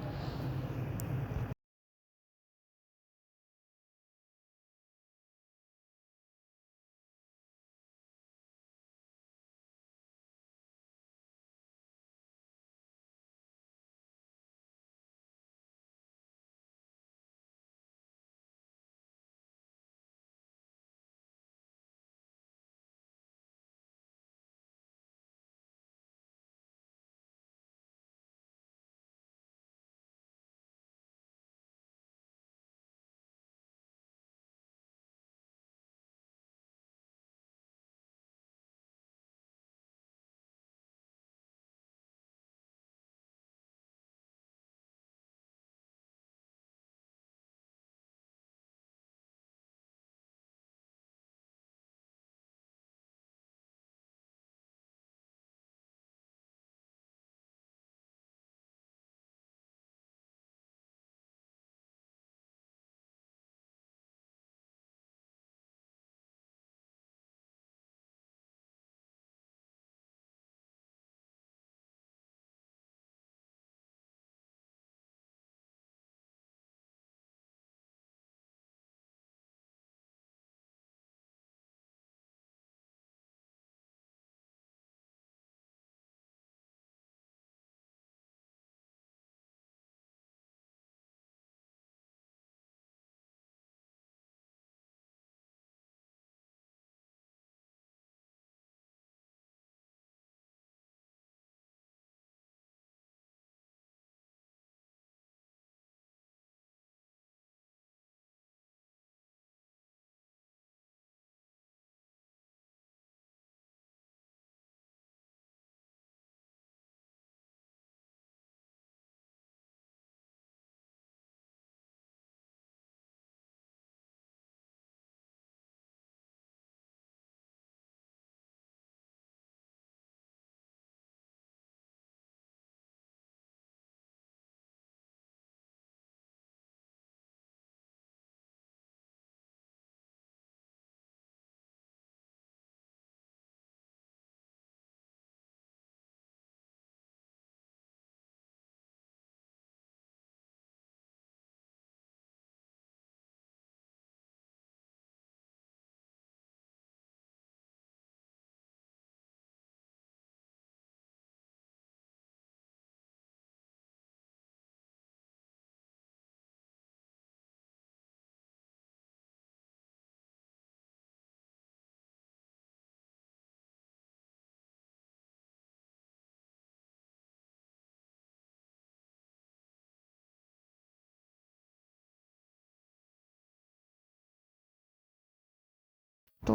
तो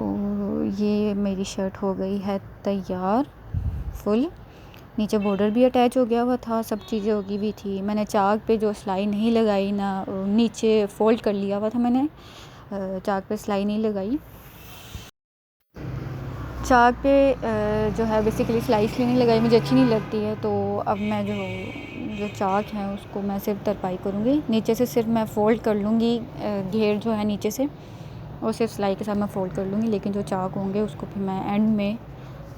ये मेरी शर्ट हो गई है तैयार फुल। नीचे बॉर्डर भी अटैच हो गया हुआ था, सब चीज़ें होगी भी थी। मैंने चाक पे जो सिलाई नहीं लगाई ना, नीचे फ़ोल्ड कर लिया हुआ था मैंने, चाक पे सिलाई नहीं लगाई। चाक पे जो है बेसिकली सिलाई इसलिए नहीं लगाई, मुझे अच्छी नहीं लगती है। तो अब मैं जो चाक है उसको मैं सिर्फ तरपाई करूँगी, नीचे से सिर्फ मैं फ़ोल्ड कर लूँगी, घेर जो है नीचे से और सिर्फ सिलाई के साथ मैं फ़ोल्ड कर लूँगी, लेकिन जो चाक होंगे उसको फिर मैं एंड में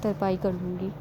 तरपाई कर लूँगी।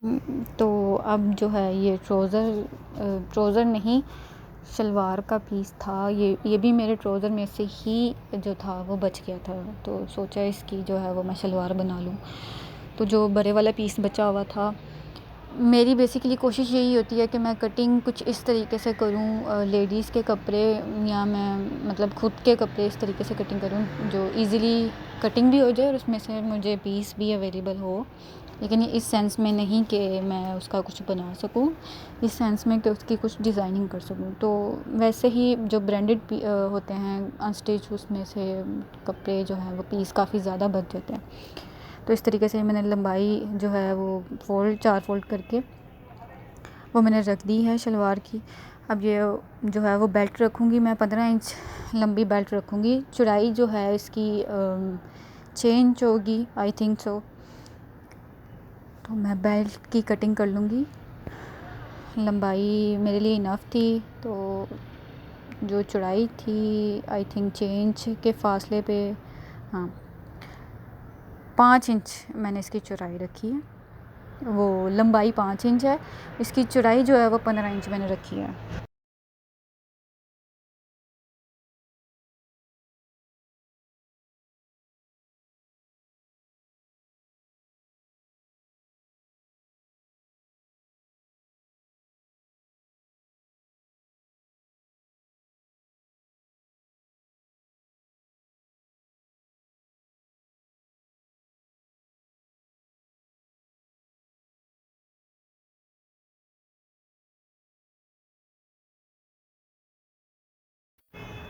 तो अब जो है ये ट्राउज़र नहीं, शलवार का पीस था। ये भी मेरे ट्राउज़र में से ही जो था वो बच गया था, तो सोचा इसकी जो है वो मैं शलवार बना लूँ। तो जो बड़े वाला पीस बचा हुआ था, मेरी बेसिकली कोशिश यही होती है कि मैं कटिंग कुछ इस तरीके से करूँ, लेडीज़ के कपड़े या मैं मतलब खुद के कपड़े इस तरीके से कटिंग करूँ जो इजीली कटिंग भी हो जाए और उसमें से मुझे पीस भी अवेलेबल हो। लेकिन इस सेंस में नहीं कि मैं उसका कुछ बना सकूँ, इस सेंस में कि उसकी कुछ डिज़ाइनिंग कर सकूँ। तो वैसे ही जो ब्रांडेड होते हैं अनस्टिच, उसमें से कपड़े जो हैं वो पीस काफ़ी ज़्यादा बच जाते हैं। तो इस तरीके से मैंने लंबाई जो है वो 4 फोल्ड करके वो मैंने रख दी है शलवार की। अब ये जो है वो बेल्ट रखूँगी मैं, 15 इंच लंबी बेल्ट रखूँगी। चौड़ाई जो है इसकी 6 इंच होगी, आई थिंक सो। तो मैं बेल्ट की कटिंग कर लूँगी। लंबाई मेरे लिए इनफ थी, तो जो चौड़ाई थी आई थिंक 6 इंच के फासले पे, हाँ 5 इंच मैंने इसकी चौड़ाई रखी है। वो लंबाई 5 इंच है, इसकी चौड़ाई जो है वो 15 इंच मैंने रखी है।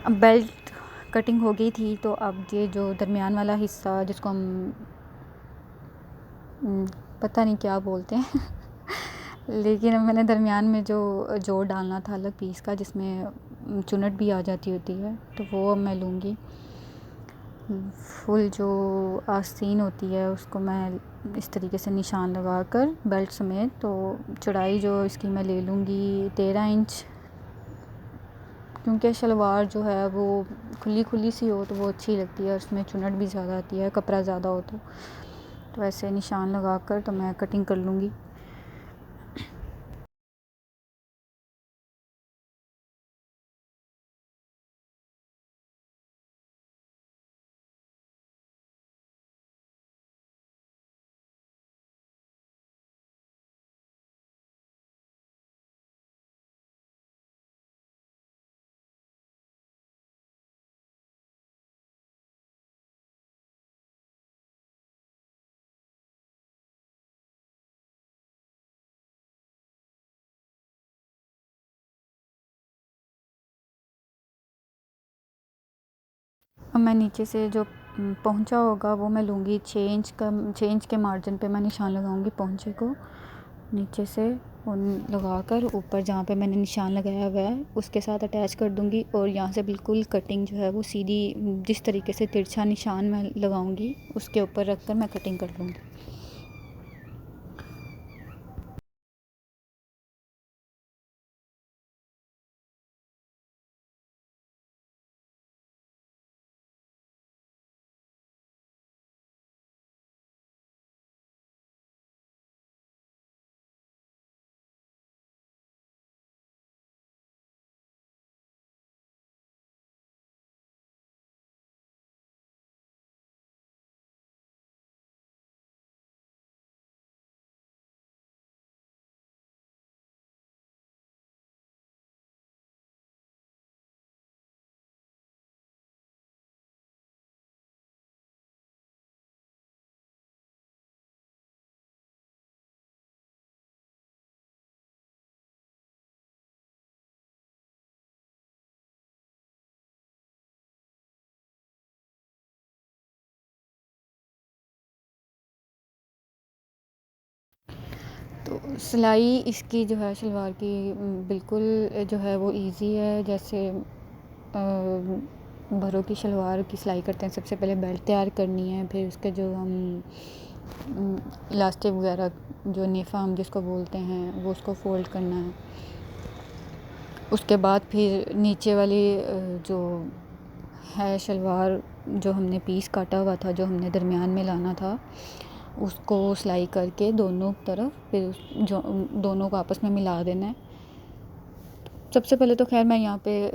अब बेल्ट कटिंग हो गई थी, तो अब ये जो दरमियान वाला हिस्सा जिसको हम पता नहीं क्या बोलते हैं लेकिन अब मैंने दरमियान में जो जोड़ डालना था अलग पीस का, जिसमें चुनट भी आ जाती होती है, तो वो अब मैं लूँगी। फुल जो आस्तीन होती है उसको मैं इस तरीके से निशान लगा कर बेल्ट समेत, तो चौड़ाई जो इसकी मैं ले लूँगी 13 इंच, क्योंकि शलवार जो है वो खुली खुली सी हो तो वो अच्छी लगती है, उसमें चुनट भी ज़्यादा आती है, कपड़ा ज़्यादा हो तो ऐसे निशान लगा कर तो मैं कटिंग कर लूँगी। अब मैं नीचे से जो पहुँचा होगा वो मैं लूँगी 6 इंच के मार्जिन पे मैं निशान लगाऊँगी पहुँचे को, नीचे से उन लगा कर ऊपर जहाँ पे मैंने निशान लगाया हुआ है उसके साथ अटैच कर दूँगी, और यहाँ से बिल्कुल कटिंग जो है वो सीधी जिस तरीके से तिरछा निशान मैं लगाऊँगी उसके ऊपर रख कर मैं कटिंग कर लूँगी। तो सिलाई इसकी जो है शलवार की बिल्कुल जो है वो इजी है। जैसे भरों की शलवार की सिलाई करते हैं, सबसे पहले बेल्ट तैयार करनी है, फिर उसके जो हम इलास्टिक वगैरह जो नेफा हम जिसको बोलते हैं वो उसको फ़ोल्ड करना है। उसके बाद फिर नीचे वाली जो है शलवार, जो हमने पीस काटा हुआ था जो हमने दरमियान में लाना था, उसको सिलाई करके दोनों तरफ फिर जो दोनों को आपस में मिला देना है। सबसे पहले तो खैर मैं यहाँ पे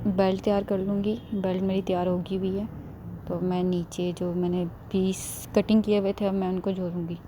बेल्ट तैयार कर लूँगी। बेल्ट मेरी तैयार होगी भी है, तो मैं नीचे जो मैंने पीस कटिंग किए हुए थे अब मैं उनको जोड़ूँगी।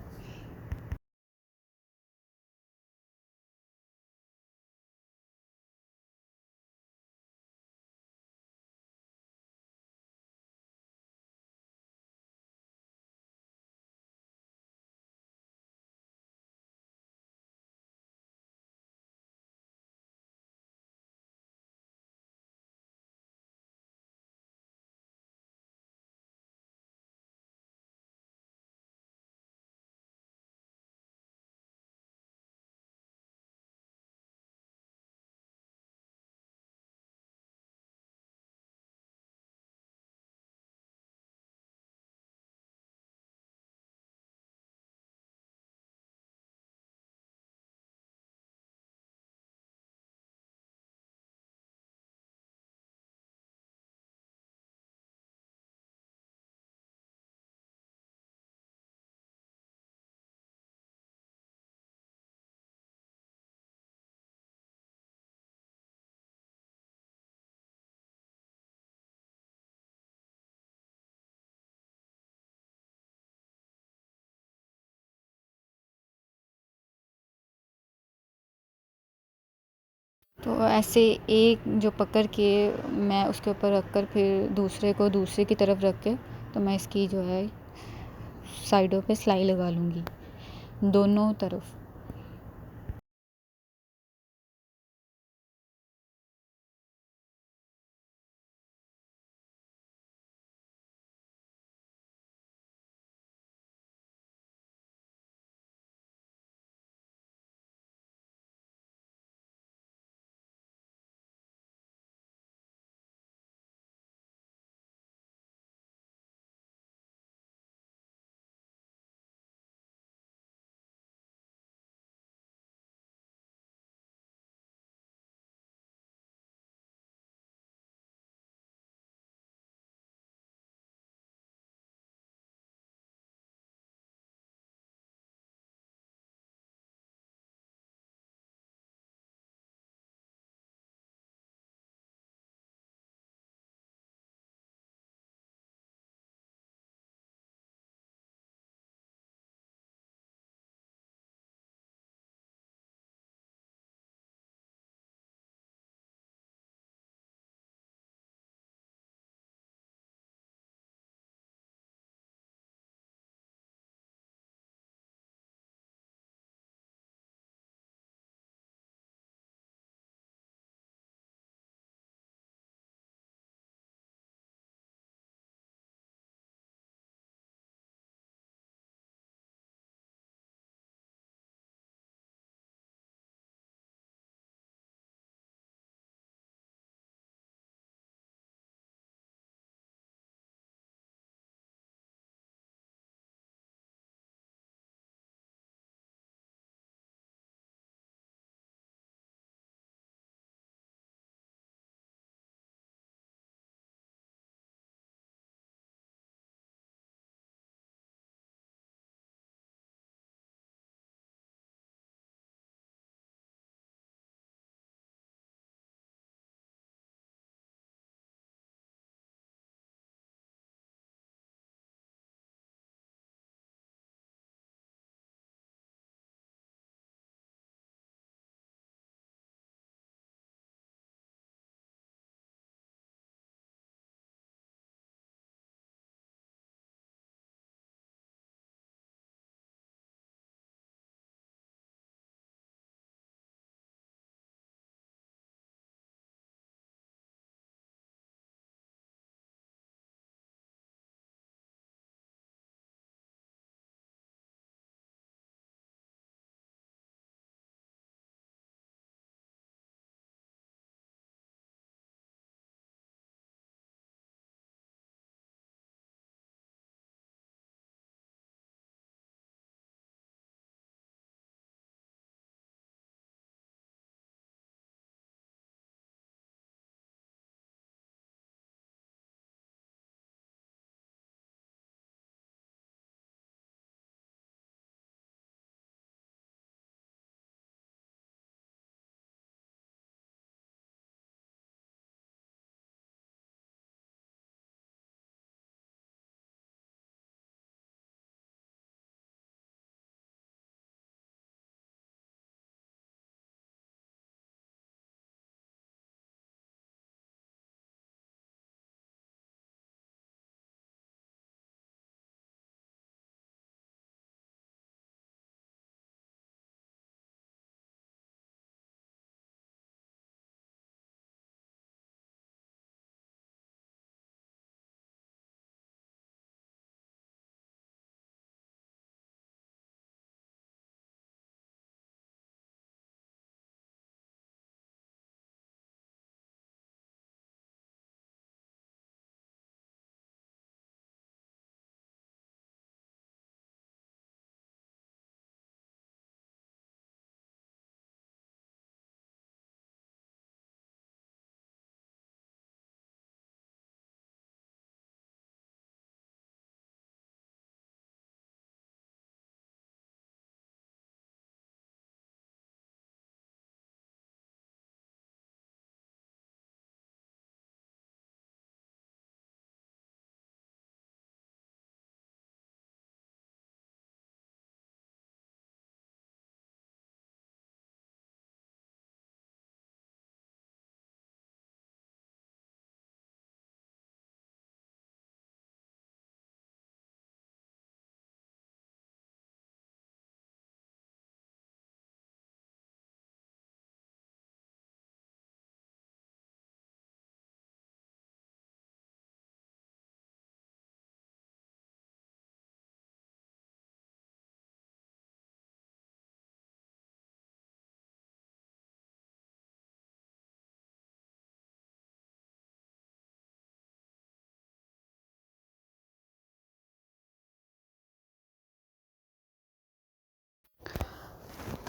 तो ऐसे एक जो पकड़ के मैं उसके ऊपर रख कर फिर दूसरे को दूसरे की तरफ रख के तो मैं इसकी जो है साइडों पे सिलाई लगा लूँगी दोनों तरफ।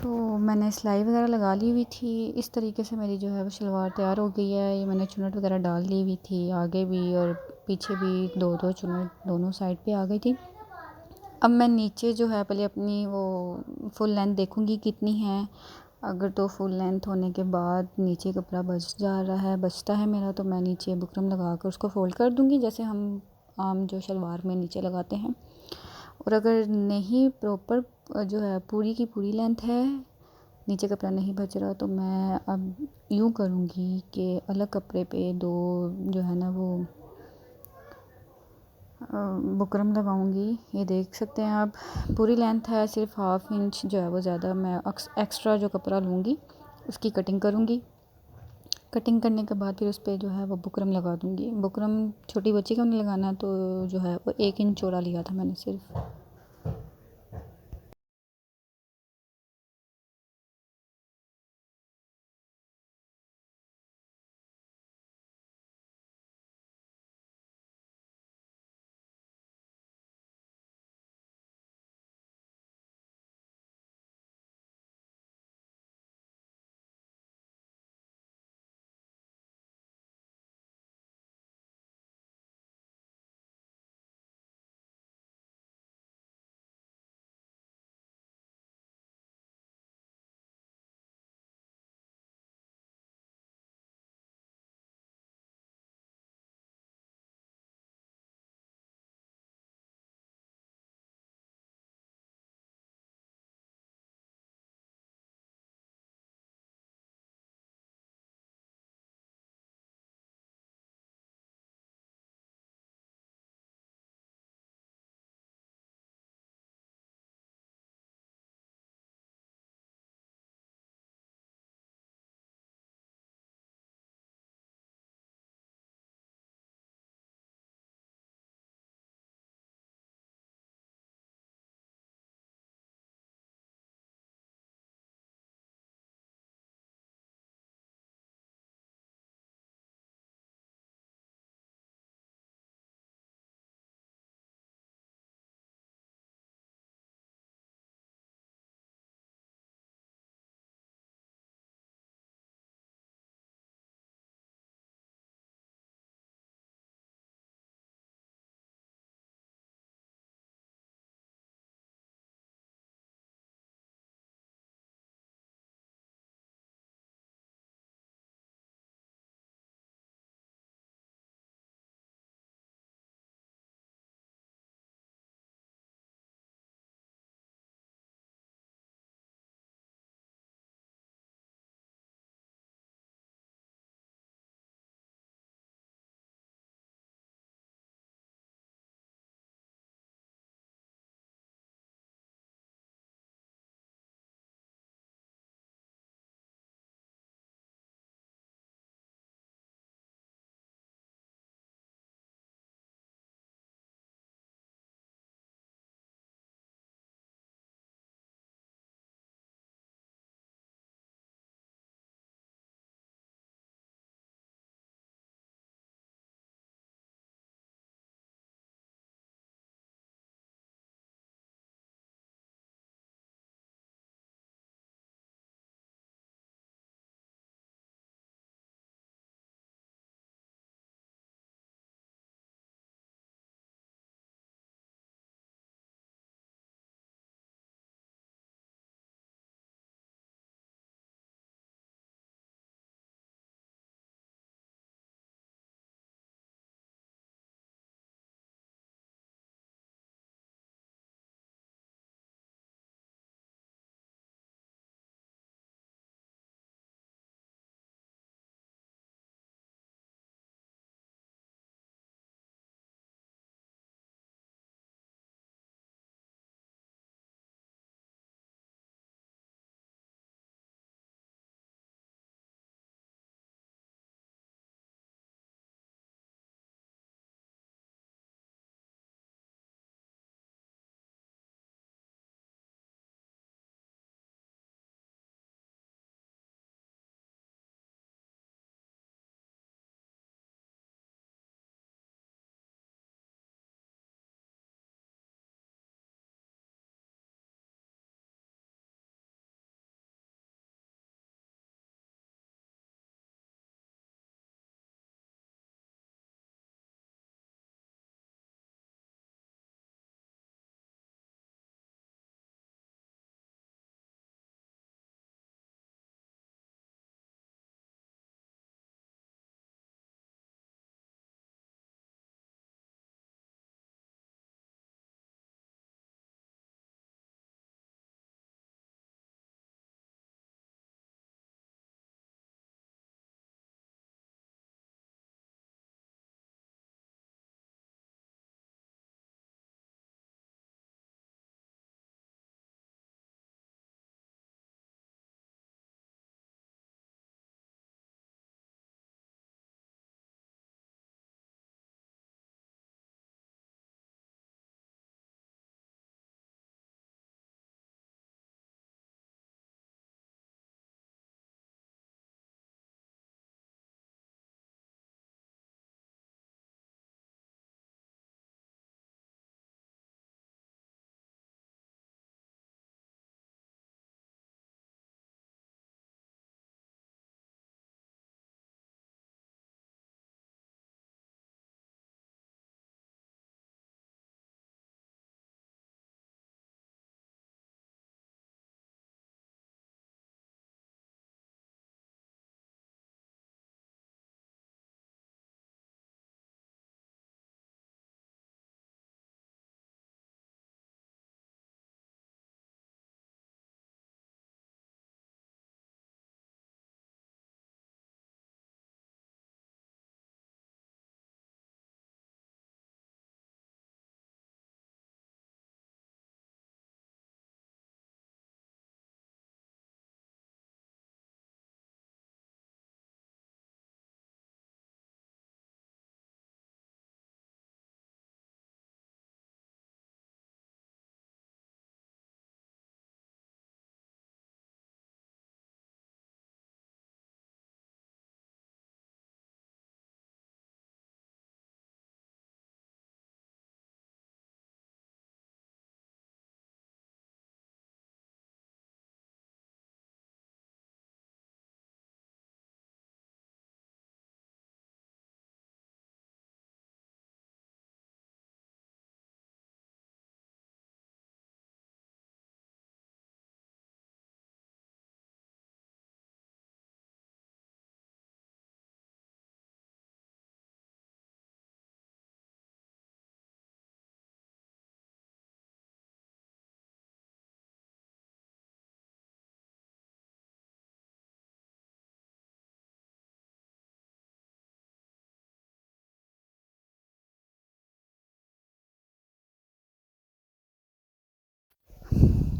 तो मैंने सिलाई वगैरह लगा ली हुई थी। इस तरीके से मेरी जो है वो शलवार तैयार हो गई है। ये मैंने चुन्नट वगैरह डाल ली हुई थी, आगे भी और पीछे भी दो दो चुन्नट दोनों साइड पे आ गई थी। अब मैं नीचे जो है पहले अपनी वो फुल लेंथ देखूँगी कितनी है। अगर तो फुल लेंथ होने के बाद नीचे कपड़ा बचता है मेरा, तो मैं नीचे बुकरम लगा कर उसको फ़ोल्ड कर दूँगी, जैसे हम आम जो शलवार में नीचे लगाते हैं। और अगर नहीं प्रॉपर जो है पूरी की पूरी लेंथ है, नीचे कपड़ा नहीं बच रहा, तो मैं अब यूँ करूँगी कि अलग कपड़े पे दो जो है ना वो बुकरम लगाऊंगी। ये देख सकते हैं आप, पूरी लेंथ है, सिर्फ हाफ इंच जो है वो ज़्यादा मैं एक्स्ट्रा जो कपड़ा लूँगी उसकी कटिंग करूँगी। कटिंग करने के बाद फिर उस पर जो है वो बुकरम लगा दूँगी। बुकरम छोटी बच्ची को नहीं लगाना, तो जो है वो 1 इंच चौड़ा लिया था मैंने सिर्फ।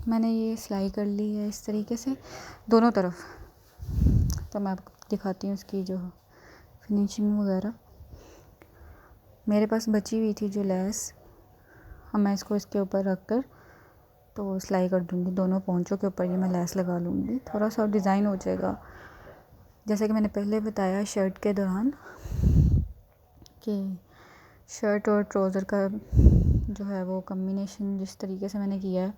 मैंने ये सिलाई कर ली है इस तरीके से दोनों तरफ। तो मैं आपको दिखाती हूँ इसकी जो फिनिशिंग वगैरह। मेरे पास बची हुई थी जो लेस, अब मैं इसको इसके ऊपर रख कर तो सिलाई कर दूँगी। दोनों पोंचों के ऊपर ये मैं लेस लगा लूँगी, थोड़ा सा डिज़ाइन हो जाएगा। जैसे कि मैंने पहले बताया शर्ट के दौरान कि शर्ट और ट्राउज़र का जो है वो कॉम्बिनेशन जिस तरीके से मैंने किया है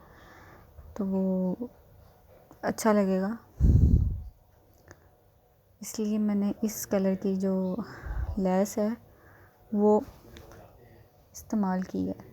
तो वो अच्छा लगेगा, इसलिए मैंने इस कलर की जो लेस है वो इस्तेमाल की है।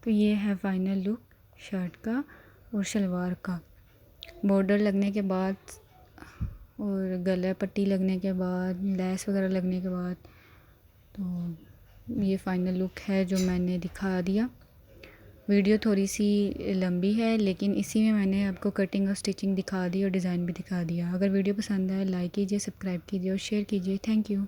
तो ये है फाइनल लुक शर्ट का और शलवार का। बॉर्डर लगने के बाद और गला पट्टी लगने के बाद, लेस वगैरह लगने के बाद, तो ये फ़ाइनल लुक है जो मैंने दिखा दिया। वीडियो थोड़ी सी लंबी है लेकिन इसी में मैंने आपको कटिंग और स्टिचिंग दिखा दी और डिज़ाइन भी दिखा दिया। अगर वीडियो पसंद आए लाइक कीजिए, सब्सक्राइब कीजिए और शेयर कीजिए। Thank you.